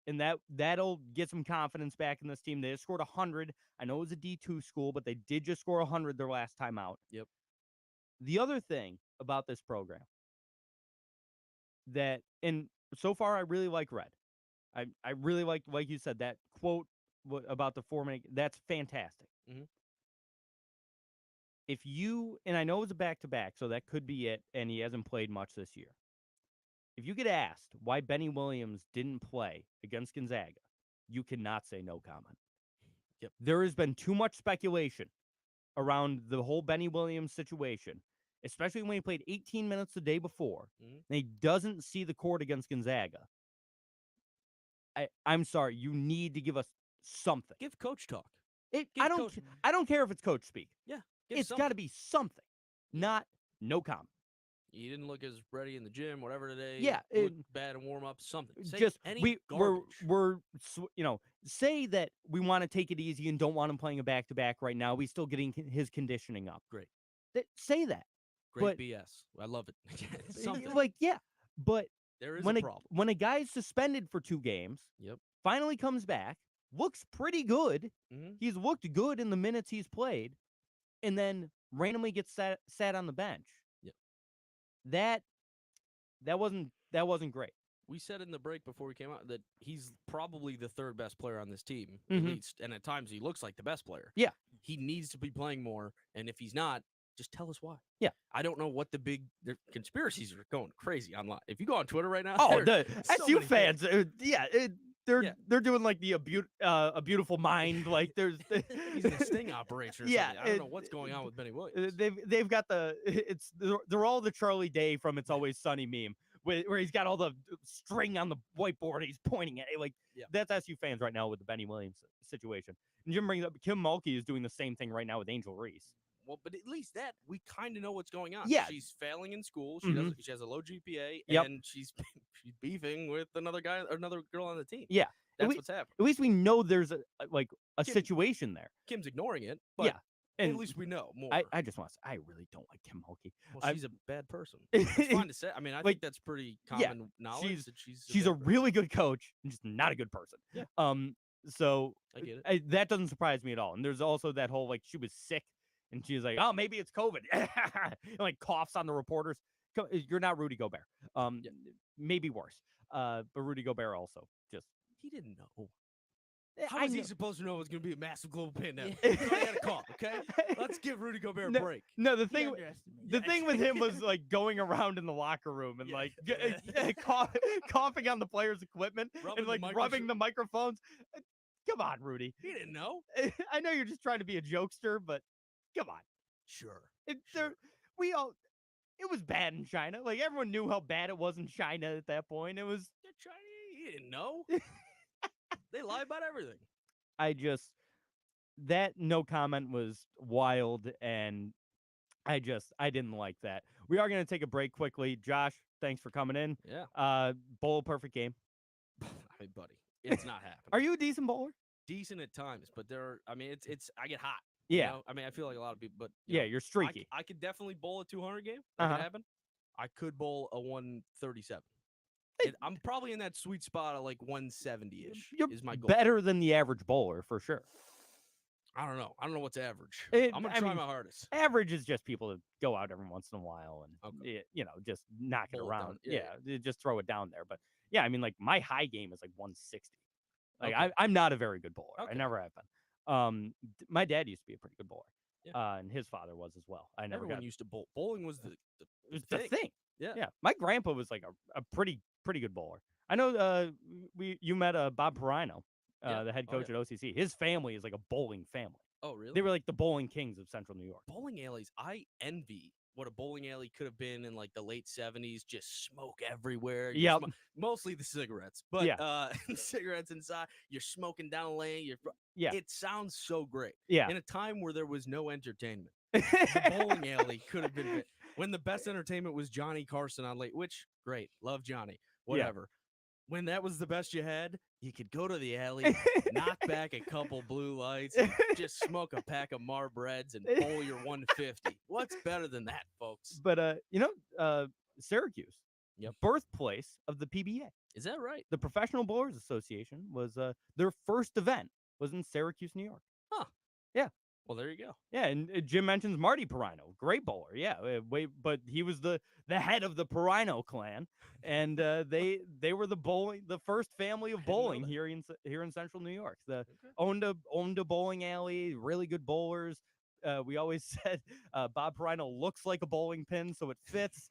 and that'll get some confidence back in this team. They just scored 100. I know it was a D2 school, but they did just score 100 their last time out. Yep. The other thing about this program and so far I really like Red. I really like you said, that quote about the 4-minute. That's fantastic. If you, and I know it was a back-to-back, so that could be it, and he hasn't played much this year. If you get asked why Benny Williams didn't play against Gonzaga, you cannot say no comment. Yep. There has been too much speculation around the whole Benny Williams situation, especially when he played 18 minutes the day before, and he doesn't see the court against Gonzaga. I'm sorry, you need to give us something. Give coach talk. I don't care if it's coach speak. Yeah. It's got to be something, not no comment. You didn't look as ready in the gym, whatever today. Yeah, looked bad in warm up. Something. Say just we're say that we want to take it easy and don't want him playing a back-to-back right now. We're still getting his conditioning up. Great. Say that. Great BS. I love it. Something. But there is when a problem. When a guy is suspended for 2 games, finally comes back, looks pretty good. Mm-hmm. He's looked good in the minutes he's played, and then randomly gets sat on the bench. Yep. That wasn't great. We said in the break before we came out that he's probably the third best player on this team, Mhm. at least, and at times he looks like the best player. Yeah. He needs to be playing more, and if he's not, just tell us why. Yeah. I don't know what the conspiracies are going crazy online. If you go on Twitter right now, Oh, the so SU many fans, they're doing like a beautiful mind. Like there's he's in a sting operation. Or something. I don't know what's going on with Benny Williams. They've got they're all the Charlie Day from It's Always Sunny meme where he's got all the string on the whiteboard and he's pointing at it. Like that's SU fans right now with the Benny Williams situation. And Jim brings up Kim Mulkey is doing the same thing right now with Angel Reese. Well, but at least that we kind of know what's going on. Yeah, she's failing in school. She has a low GPA, Yep. and she's beefing with another girl on the team. Yeah, that's what's happening. At least we know there's a situation there. Kim's ignoring it, but and at least we know more. I just want to say I really don't like Kim Mulkey. Well, she's a bad person. It's fine to say. I mean, I think that's pretty common knowledge. She's a really good coach and just not a good person. Yeah. So I get it. That doesn't surprise me at all. And there's also that whole like she was sick. And she's like, oh, maybe it's COVID. And, like coughs on the reporters. You're not Rudy Gobert. Maybe worse. But Rudy Gobert also he didn't know. How was he supposed to know it was going to be a massive global pandemic? He had a cough, okay? Let's give Rudy Gobert a break. No, the thing with him was like going around in the locker room and like coughing on the players' equipment and like rubbing the microphones. Come on, Rudy. He didn't know. I know you're just trying to be a jokester, but come on. Sure. It was bad in China. Like everyone knew how bad it was in China at that point. It was China. He didn't know. They lie about everything. That no comment was wild, and I didn't like that. We are going to take a break quickly. Josh, thanks for coming in. Yeah. Bowl perfect game. I mean, buddy, it's not happening. Are you a decent bowler? Decent at times, but it's I get hot. Yeah. You know? I mean, I feel like a lot of people, but you're streaky. I could definitely bowl a 200 game. That could happen. I could bowl a 137. I'm probably in that sweet spot of like 170-ish is my goal. Better than the average bowler, for sure. I don't know. I don't know what's average. I'm going to try my hardest. Average is just people that go out every once in a while and, just knock it around. Just throw it down there. But, I mean, like, my high game is like 160. Like, I'm not a very good bowler. I never have been. My dad used to be a pretty good bowler, and his father was as well. Everyone used to bowl. Bowling was the thing. Yeah. My grandpa was like a pretty good bowler. I know you met Bob Perino, the head coach at OCC. His family is like a bowling family. Oh, really? They were like the bowling kings of Central New York. Bowling alleys, I envy what a bowling alley could have been in like the late 70s. Just smoke everywhere. Yeah. Mostly the cigarettes, but cigarettes inside. You're smoking down a lane. It sounds so great. Yeah. In a time where there was no entertainment, the bowling alley could have been when the best entertainment was Johnny Carson on late, which great. Love Johnny. Whatever. When that was the best you had, you could go to the alley, knock back a couple blue lights, and just smoke a pack of Marbreds and bowl your 150. What's better than that, folks? But Syracuse, birthplace of the PBA. Is that right? The Professional Bowlers Association was their first event was in Syracuse, New York. Huh. Yeah. Well, there you go. Yeah, and Jim mentions Marty Perino, great bowler. Yeah, but he was the head of the Perino clan, and they were the first family of bowling here in Central New York. Owned a bowling alley, really good bowlers. We always said Bob Perino looks like a bowling pin, so it fits.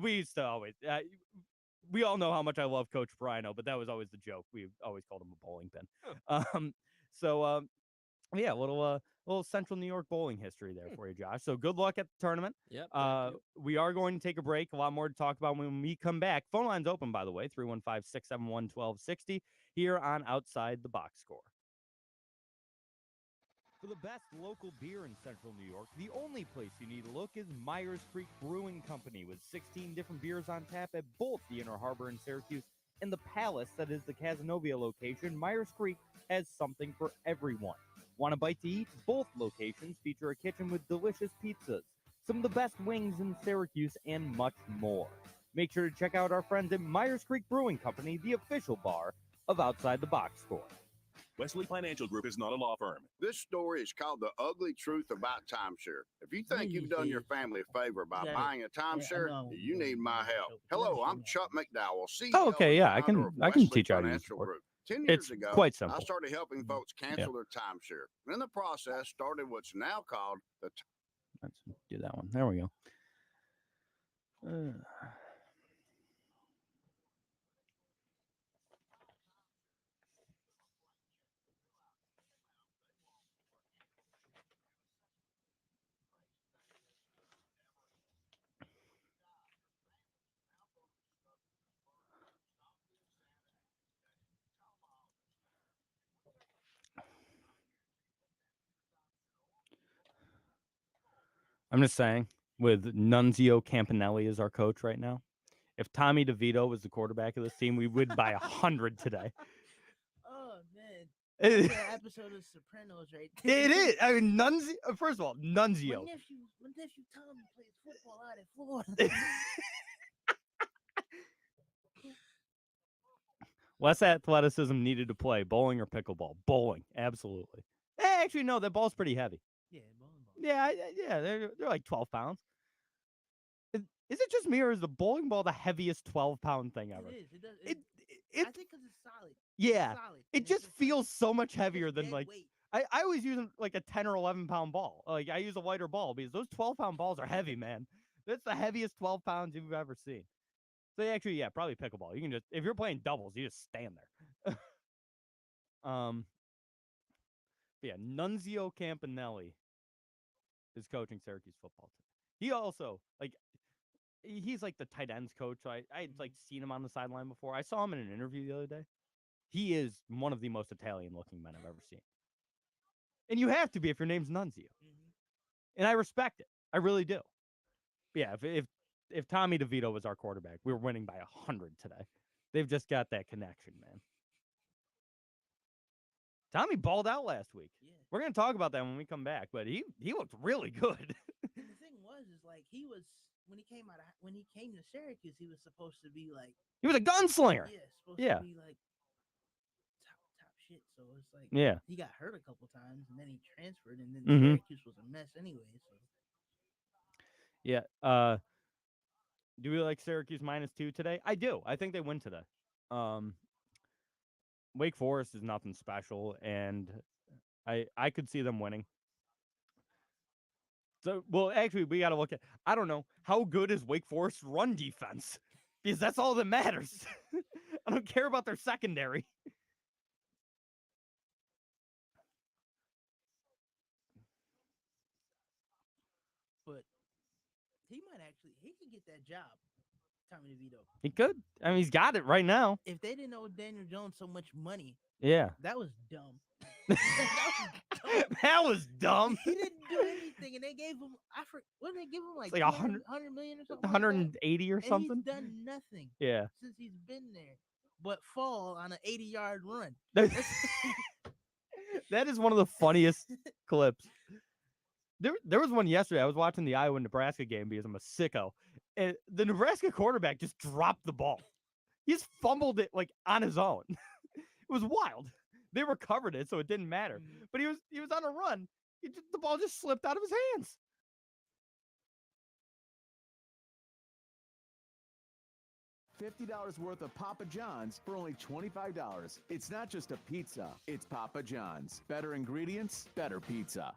We used to always. We all know how much I love Coach Perino, but that was always the joke. We always called him a bowling pin. Huh. Yeah, a little Central New York bowling history there for you, Josh. So good luck at the tournament. Yep. We are going to take a break. A lot more to talk about when we come back. Phone line's open, by the way, 315-671-1260 here on Outside the Box Score. For the best local beer in Central New York, the only place you need to look is Myers Creek Brewing Company with 16 different beers on tap at both the Inner Harbor in Syracuse and the Palace that is the Cazenovia location. Myers Creek has something for everyone. Want a bite to eat? Both locations feature a kitchen with delicious pizzas, some of the best wings in Syracuse, and much more. Make sure to check out our friends at Myers Creek Brewing Company, the official bar of Outside the Box Score. Wesley Financial Group is not a law firm. This story is called The Ugly Truth About Timeshare. If you think you've done your family a favor by buying a timeshare, you need my help. Hello, I'm Chuck McDowell, CEO Oh, okay, yeah, I and founder can of Wesley teach you how to use the Financial board. Group. 10 years It's ago, quite simple. I started helping folks cancel their timeshare. In the process, started what's now called the Let's do that one. There we go. I'm just saying, with Nunzio Campanelli as our coach right now, if Tommy DeVito was the quarterback of this team, we would by 100 today. Oh man, that's an episode of Sopranos, right? It is. I mean, Nunzio. First of all, Nunzio. My nephew Tommy plays football out in Florida. Less athleticism needed to play bowling or pickleball. Bowling, absolutely. Actually, no, that ball's pretty heavy. Yeah, Yeah, they're like 12 pounds. Is it just me, or is the bowling ball the heaviest 12-pound thing ever? It is. It does. I think because it's solid. Yeah, It's solid. it just feels so much heavier than dead like. weight. I always use like a 10 or 11-pound ball. Like I use a lighter ball because those 12-pound balls are heavy, man. That's the heaviest 12 pounds you've ever seen. So actually, yeah, probably pickleball. You can just, if you're playing doubles, you just stand there. Yeah, Nunzio Campanelli is coaching Syracuse football today. He also he's like the tight ends coach. I had like seen him on the sideline before. I saw him in an interview the other day. He is one of the most Italian-looking men I've ever seen. And you have to be if your name's Nunzio. And I respect it. I really do. But yeah, if Tommy DeVito was our quarterback, we were winning by 100 today. They've just got that connection, man. Tommy balled out last week. Yeah. We're going to talk about that when we come back, but he looked really good. And the thing was, he was when he came to Syracuse, he was supposed to be like he was a gunslinger. Yeah, supposed to be like top shit. So it's like he got hurt a couple times and then he transferred and then Syracuse was a mess anyway. So yeah. Do we like Syracuse -2 today? I do. I think they win today. Wake Forest is nothing special, and I could see them winning. So, well, actually, we got to look at, I don't know, how good is Wake Forest's run defense? Because that's all that matters. I don't care about their secondary. But he could get that job, Tommy DeVito. He could. I mean, he's got it right now. If they didn't owe Daniel Jones so much money, that was dumb. That was dumb. He didn't do anything, and they gave him. What did they give him? Like 100 million or something. 180 or something. And he's done nothing. Yeah. Since he's been there, but fall on an 80-yard run. That is one of the funniest clips. There was one yesterday. I was watching the Iowa-Nebraska game because I'm a sicko, and the Nebraska quarterback just dropped the ball. He just fumbled it like on his own. It was wild. They recovered it, so it didn't matter. But he was on a run. The ball just slipped out of his hands. $50 worth of Papa John's for only $25. It's not just a pizza, it's Papa John's. Better ingredients, better pizza.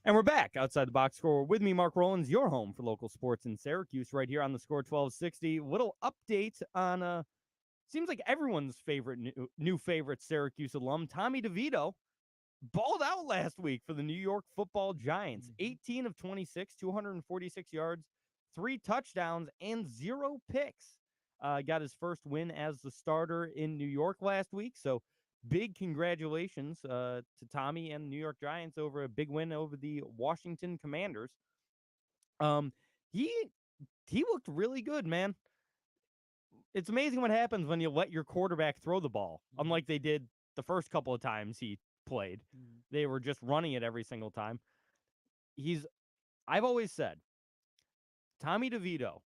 And we're back outside the box score with me, Mark Rowlands, your home for local sports in Syracuse, right here on the Score 1260. Little update on seems like everyone's favorite new favorite Syracuse alum, Tommy DeVito, balled out last week for the New York Football Giants. 18 of 26, 246 yards, 3 touchdowns, and 0 picks. Got his first win as the starter in New York last week, so big congratulations to Tommy and the New York Giants over a big win over the Washington Commanders. He looked really good, man. It's amazing what happens when you let your quarterback throw the ball, unlike they did the first couple of times he played. They were just running it every single time. I've always said, Tommy DeVito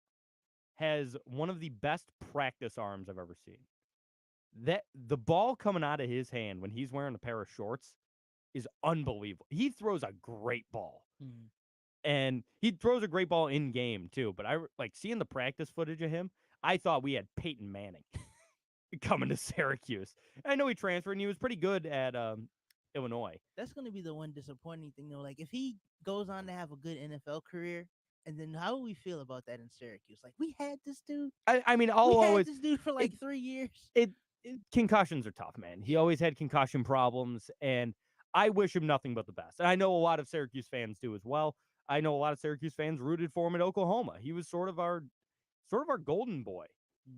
has one of the best practice arms I've ever seen. That the ball coming out of his hand when he's wearing a pair of shorts is unbelievable. He throws a great ball. And he throws a great ball in game too, but I like seeing the practice footage of him. I thought we had Peyton Manning coming to Syracuse. I know he transferred and he was pretty good at Illinois. That's going to be the one disappointing thing though. Like if he goes on to have a good NFL career, and then how will we feel about that in Syracuse? Like we had this dude. I mean, had this dude for like 3 years. Concussions are tough, man. He always had concussion problems, and I wish him nothing but the best. And I know a lot of Syracuse fans do as well. I know a lot of Syracuse fans rooted for him at Oklahoma. He was sort of our golden boy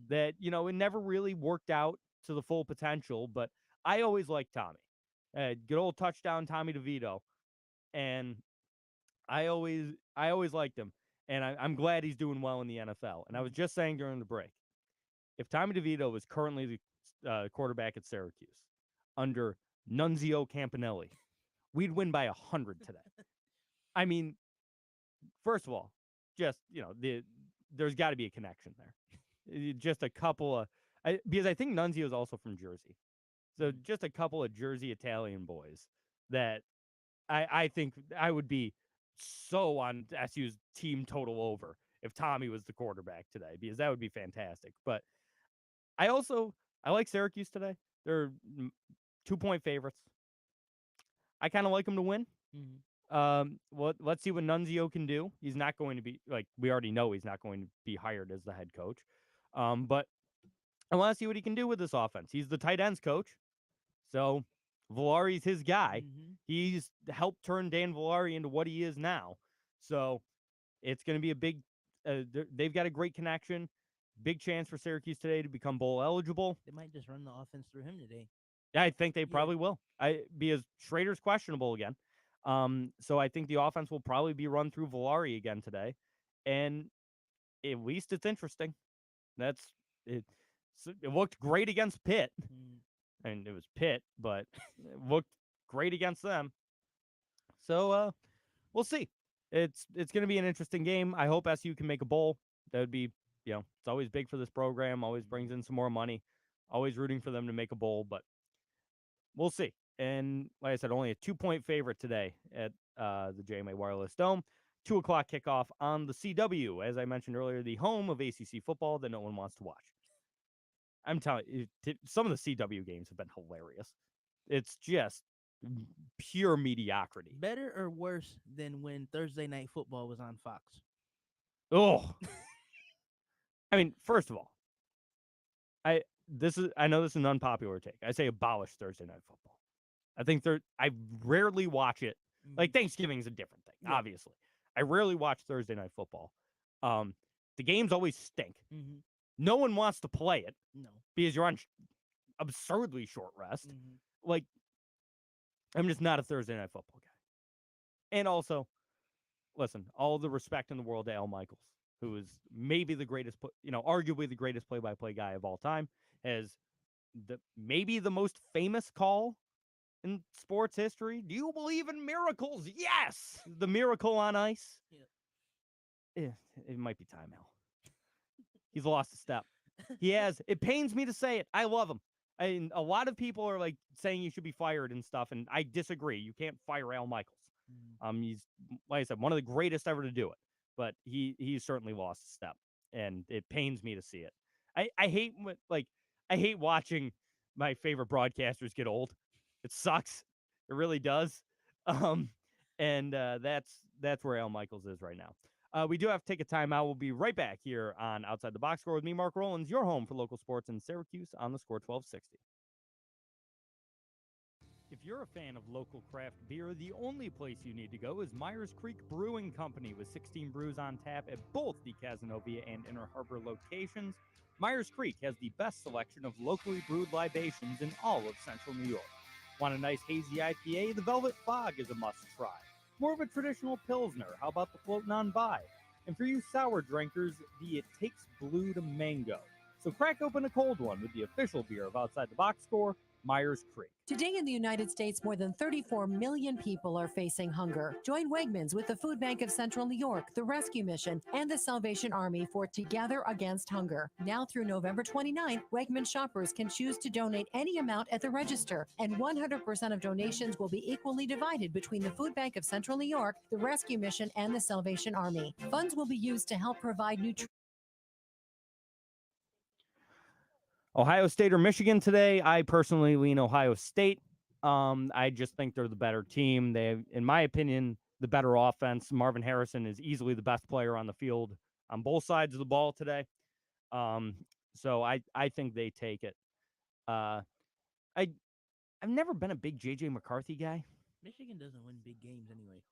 that, it never really worked out to the full potential, but I always liked Tommy. Good old touchdown Tommy DeVito. And I always liked him. And I'm glad he's doing well in the NFL. And I was just saying during the break, if Tommy DeVito was currently the quarterback at Syracuse under Nunzio Campanelli, we'd win by 100 today. I mean, first of all, just, there's got to be a connection there. Just a couple of, because I think Nunzio is also from Jersey. So just a couple of Jersey Italian boys that I think I would be so on SU's team total over if Tommy was the quarterback today, because that would be fantastic. But I like Syracuse today. They're 2-point favorites. I kind of like them to win. Let's see what Nunzio can do. He's not going to be, like, we already know he's not going to be hired as the head coach. But I want to see what he can do with this offense. He's the tight ends coach. So Villari's his guy. He's helped turn Dan Villari into what he is now. So it's going to be a big, they've got a great connection. Big chance for Syracuse today to become bowl eligible. They might just run the offense through him today. I think they probably will. Because Schrader's questionable again. So I think the offense will probably be run through Villari again today. And at least it's interesting. It looked great against Pitt. And it was Pitt, but it looked great against them. So we'll see. It's going to be an interesting game. I hope SU can make a bowl. That would be, it's always big for this program. Always brings in some more money. Always rooting for them to make a bowl, but we'll see. And like I said, only a 2-point favorite today at the JMA Wireless Dome. 2:00 kickoff on the CW. As I mentioned earlier, the home of ACC football that no one wants to watch. I'm telling you, some of the CW games have been hilarious. It's just pure mediocrity. Better or worse than when Thursday Night Football was on Fox? Oh. I mean, first of all, I know this is an unpopular take. I say abolish Thursday Night Football. I think I rarely watch it. Like Thanksgiving is a different thing, obviously. I rarely watch Thursday Night Football. The games always stink. No one wants to play it. No. Because you're on absurdly short rest. Like, I'm just not a Thursday Night Football guy. And also, listen, all the respect in the world to Al Michaels, who is maybe the greatest, arguably the greatest play-by-play guy of all time, has maybe the most famous call in sports history. Do you believe in miracles? Yes! The miracle on ice. Yeah. It might be time, Al. He's lost a step. He has. It pains me to say it. I love him. And a lot of people are like saying he should be fired and stuff, and I disagree. You can't fire Al Michaels. He's, like I said, one of the greatest ever to do it. But he's certainly lost a step, and it pains me to see it. I hate watching my favorite broadcasters get old. It sucks. It really does. And that's where Al Michaels is right now. We do have to take a timeout. We'll be right back here on Outside the Box Score with me, Mark Rowlands, your home for local sports in Syracuse on the Score 1260. If you're a fan of local craft beer, the only place you need to go is Myers Creek Brewing Company with 16 brews on tap at both the Cazenovia and Inner Harbor locations. Myers Creek has the best selection of locally brewed libations in all of central New York. Want a nice hazy IPA? The Velvet Fog is a must-try. More of a traditional Pilsner, how about the Floatin' on By? And for you sour drinkers, the It Takes Blue to Mango. So crack open a cold one with the official beer of Outside the Box Score, Myers Creek. Today in the United States, more than 34 million people are facing hunger. Join Wegmans with the Food Bank of Central New York, the Rescue Mission, and the Salvation Army for Together Against Hunger. Now through November 29th, Wegmans shoppers can choose to donate any amount at the register, and 100% of donations will be equally divided between the Food Bank of Central New York, the Rescue Mission, and the Salvation Army. Funds will be used to help provide nutrition. Ohio State or Michigan today. I personally lean Ohio State. I just think they're the better team. They have, in my opinion, the better offense. Marvin Harrison is easily the best player on the field on both sides of the ball today. So I think they take it. I've never been a big J.J. McCarthy guy. Michigan doesn't win big games anyway.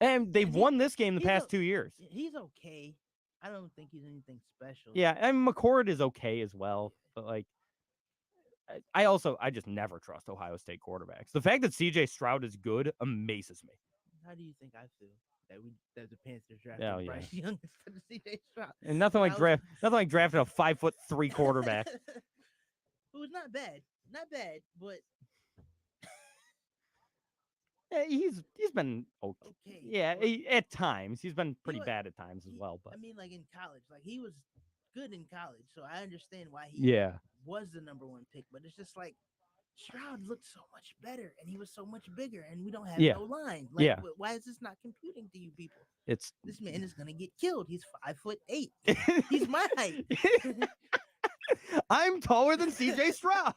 And they've won this game the past 2 years. He's okay. I don't think he's anything special. Yeah, and McCord is okay as well. But, like, I just never trust Ohio State quarterbacks. The fact that C.J. Stroud is good amazes me. How do you think I feel that the Panthers drafted Bryce Young instead of C.J. Stroud? And nothing like drafting a 5'3" quarterback. Who's not bad, but yeah, he's been okay. Yeah, at times he's been pretty bad at times as well. But I mean, like in college, like he was good in college, so I understand why he was the number 1 pick. But it's just like Stroud looked so much better, and he was so much bigger, and we don't have no line. Like, why is this not computing to you people? This man is gonna get killed. He's 5'8". He's my height. I'm taller than C.J. Stroud.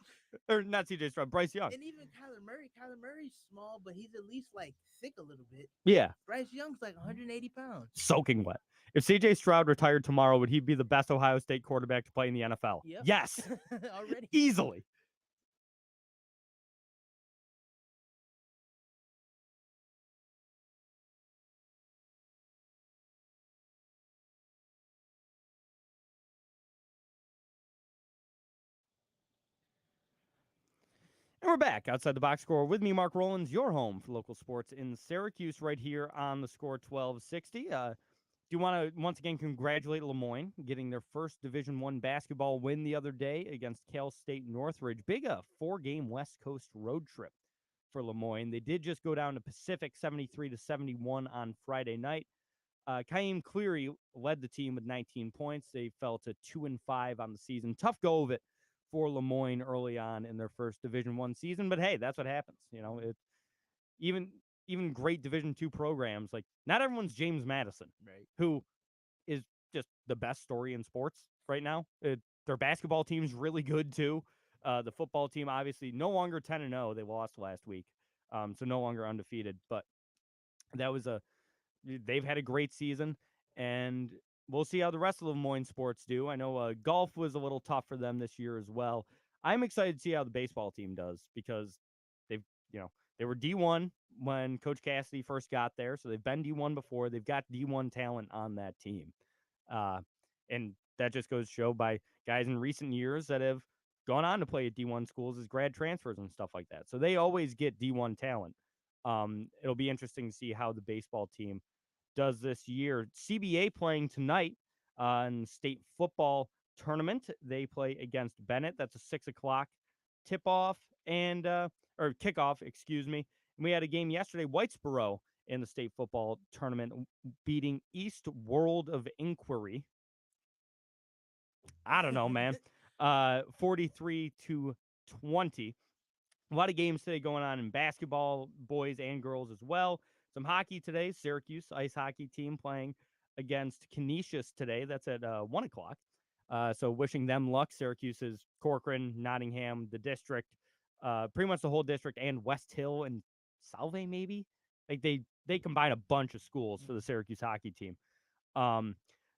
Or not C.J. Stroud, Bryce Young. And even Kyler Murray's small, but he's at least like thick a little bit. Yeah. Bryce Young's like 180 pounds. Soaking wet. If C.J. Stroud retired tomorrow, would he be the best Ohio State quarterback to play in the NFL? Yep. Yes. Already. Easily. And we're back outside the box score with me, Mark Rowlands, your home for local sports in Syracuse, right here on the score 1260. Do you want to once again congratulate LeMoyne getting their first Division I basketball win the other day against Cal State Northridge? Big 4-game West Coast road trip for LeMoyne. They did just go down to Pacific 73-71 on Friday night. Kaim Cleary led the team with 19 points. They fell to 2-5 on the season. Tough go of it for LeMoyne early on in their first Division I season, but hey, that's what happens. You know, even great Division II programs, like not everyone's James Madison, right? Who is just the best story in sports right now. Their basketball team's really good too. The football team, obviously, no longer 10-0. They lost last week, so no longer undefeated. But they've had a great season, and we'll see how the rest of the LeMoyne sports do. I know golf was a little tough for them this year as well. I'm excited to see how the baseball team does because they were D1 when Coach Cassidy first got there, so they've been D1 before. They've got D1 talent on that team, and that just goes to show by guys in recent years that have gone on to play at D1 schools as grad transfers and stuff like that. So they always get D1 talent. It'll be interesting to see how the baseball team does this year. CBA playing tonight in state football tournament. They play against Bennett. That's a 6:00 tip-off or kickoff, excuse me. And we had a game yesterday, Whitesboro, in the state football tournament, beating East World of Inquiry. I don't know, man. 43-20. A lot of games today going on in basketball, boys and girls as well. Some hockey today. Syracuse ice hockey team playing against Canisius today. That's at 1:00. So wishing them luck. Syracuse is Corcoran, Nottingham, the district, pretty much the whole district, and West Hill and Salve maybe. Like they combine a bunch of schools for the Syracuse hockey team. So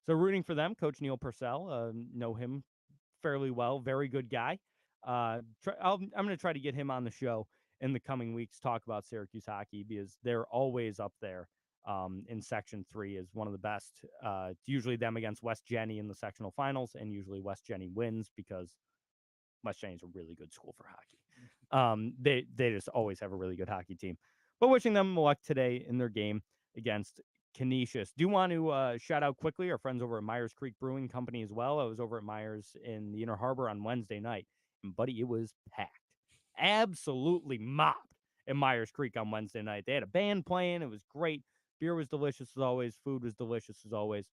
rooting for them. Coach Neil Purcell, know him fairly well. Very good guy. I'm going to try to get him on the show in the coming weeks, talk about Syracuse hockey because they're always up there in Section 3 as one of the best. It's usually them against West Jenny in the sectional finals, and usually West Jenny wins because West Jenny's a really good school for hockey. They just always have a really good hockey team. But wishing them luck today in their game against Canisius. Do want to shout out quickly our friends over at Myers Creek Brewing Company as well. I was over at Myers in the Inner Harbor on Wednesday night, and buddy, it was packed. absolutely mobbed at Myers Creek on Wednesday night. They had a band playing. It was great. Beer was delicious as always. Food was delicious as always.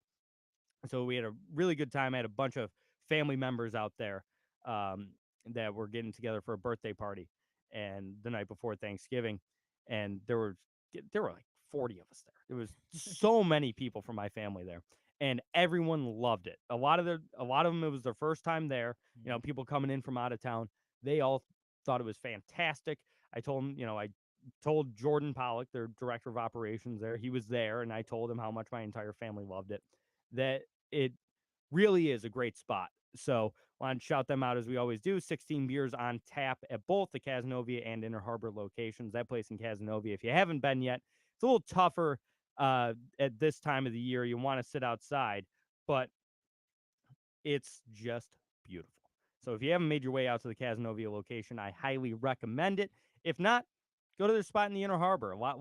So we had a really good time. I had a bunch of family members out there that were getting together for a birthday party, and the night before Thanksgiving, and there were like 40 of us there. There was so many people from my family there, and everyone loved it. A lot of them, it was their first time there. You know, people coming in from out of town, they all thought it was fantastic. I told them, I told Jordan Pollock, their director of operations there, he was there, and I told him how much my entire family loved it, that it really is a great spot. So I want to shout them out as we always do. 16 beers on tap at both the Cazenovia and Inner Harbor locations. That place in Cazenovia, if you haven't been yet, it's a little tougher at this time of the year. You want to sit outside, but it's just beautiful. So if you haven't made your way out to the Cazenovia location, I highly recommend it. If not, go to their spot in the Inner Harbor, a lot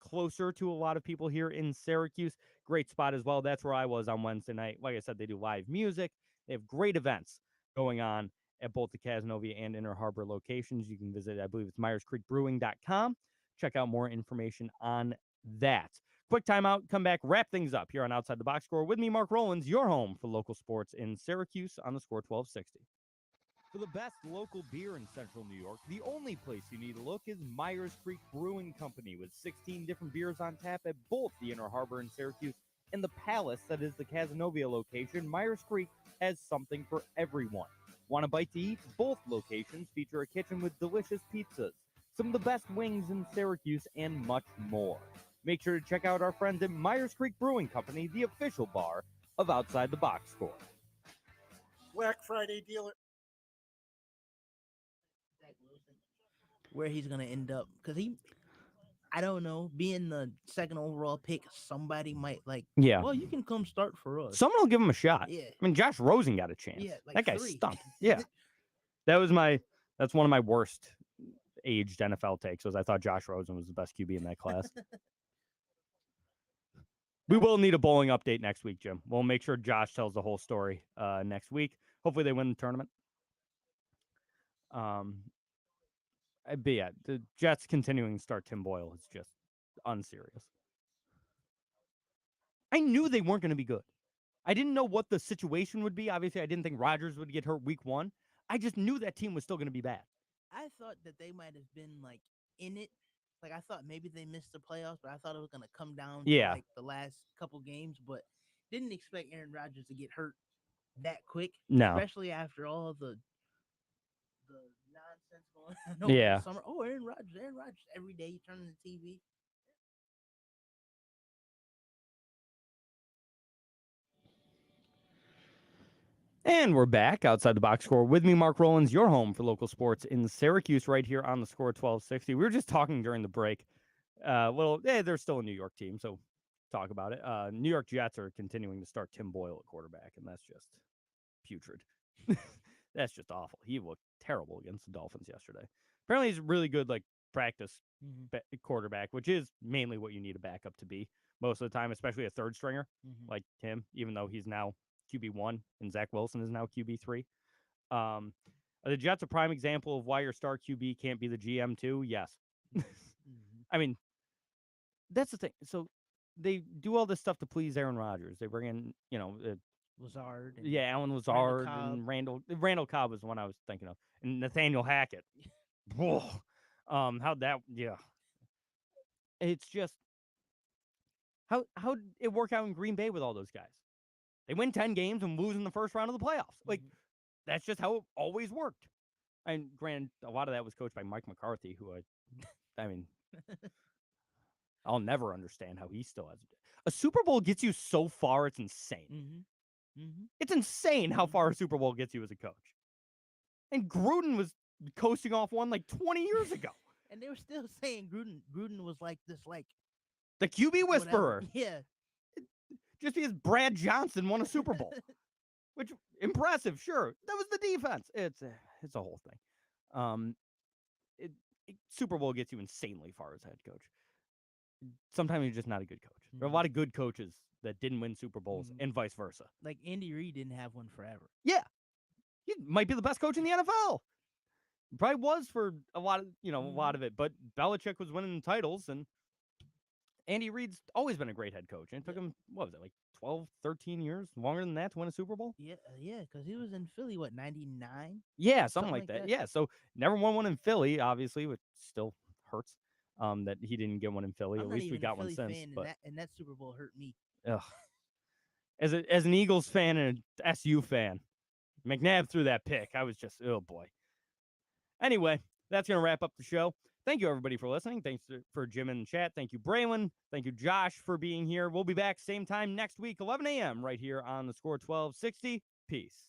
closer to a lot of people here in Syracuse. Great spot as well. That's where I was on Wednesday night. Like I said, they do live music. They have great events going on at both the Cazenovia and Inner Harbor locations. You can visit, I believe it's MyersCreekBrewing.com. Check out more information on that. Quick timeout, come back, wrap things up here on Outside the Box Score with me, Mark Rowlands, your home for local sports in Syracuse on the Score 1260. For the best local beer in Central New York, the only place you need to look is Myers Creek Brewing Company, with 16 different beers on tap at both the Inner Harbor in Syracuse and the Palace that is the Cazenovia location. Myers Creek has something for everyone. Want a bite to eat? Both locations feature a kitchen with delicious pizzas, some of the best wings in Syracuse, and much more. Make sure to check out our friends at Myers Creek Brewing Company, the official bar of Outside the Box Score. Black Friday deal. Where he's gonna end up, because I don't know, being the second overall pick, somebody might well, you can come start for us. Someone will give him a shot. Yeah. I mean, Josh Rosen got a chance. Yeah, like that guy 3. stunk. Yeah. That's one of my worst aged NFL takes, was I thought Josh Rosen was the best QB in that class. We will need a bowling update next week, Jim. We'll make sure Josh tells the whole story next week. Hopefully they win the tournament. But yeah, the Jets continuing to start Tim Boyle is just unserious. I knew they weren't going to be good. I didn't know what the situation would be. Obviously, I didn't think Rodgers would get hurt week 1. I just knew that team was still going to be bad. I thought that they might have been in it. I thought maybe they missed the playoffs, but I thought it was going to come down to the last couple games, but didn't expect Aaron Rodgers to get hurt that quick. No. Especially after all the nonsense going on over the summer. Oh, Aaron Rodgers every day you turn on the TV. And we're back outside the box score with me, Mark Rowlands, your home for local sports in Syracuse, right here on the Score 1260. We were just talking during the break. They're still a New York team, so talk about it. New York Jets are continuing to start Tim Boyle at quarterback, and that's just putrid. That's just awful. He looked terrible against the Dolphins yesterday. Apparently, he's a really good practice quarterback, which is mainly what you need a backup to be most of the time, especially a third stringer like him, even though he's now QB1 and Zach Wilson is now QB3. The Jets a prime example of why your star QB can't be the GM too? Yes. I mean, that's the thing. So they do all this stuff to please Aaron Rodgers. They bring in, Lazard. Alan Lazard and Randall Cobb was the one I was thinking of. And Nathaniel Hackett. How'd that, It's just, how'd it work out in Green Bay with all those guys? They win 10 games and lose in the first round of the playoffs. That's just how it always worked. And granted, a lot of that was coached by Mike McCarthy, who I mean, I'll never understand how he still has a Super Bowl gets you so far. It's insane. It's insane how far a Super Bowl gets you as a coach. And Gruden was coasting off one 20 years ago. And they were still saying Gruden was this the QB whisperer. Whatever. Yeah. Just because Brad Johnson won a Super Bowl, which impressive, sure. That was the defense. It's a whole thing. Super Bowl gets you insanely far as a head coach. Sometimes you're just not a good coach. There are a lot of good coaches that didn't win Super Bowls and vice versa. Like Andy Reid didn't have one forever. Yeah. He might be the best coach in the NFL. Probably was for a lot of, a lot of it, but Belichick was winning titles, and Andy Reid's always been a great head coach. And it took him, what was it, like 12, 13 years, longer than that to win a Super Bowl? Yeah, because he was in Philly, 99? Yeah, something like that. Yeah, so never won one in Philly, obviously, which still hurts that he didn't get one in Philly. I'm At not least we even got a Philly one since. fan, But and that Super Bowl hurt me. ugh. As an Eagles fan and an SU fan, McNabb threw that pick. I was just, oh boy. Anyway, that's going to wrap up the show. Thank you, everybody, for listening. Thanks for Jim in the chat. Thank you, Braylon. Thank you, Josh, for being here. We'll be back same time next week, 11 a.m., right here on the Score 1260. Peace.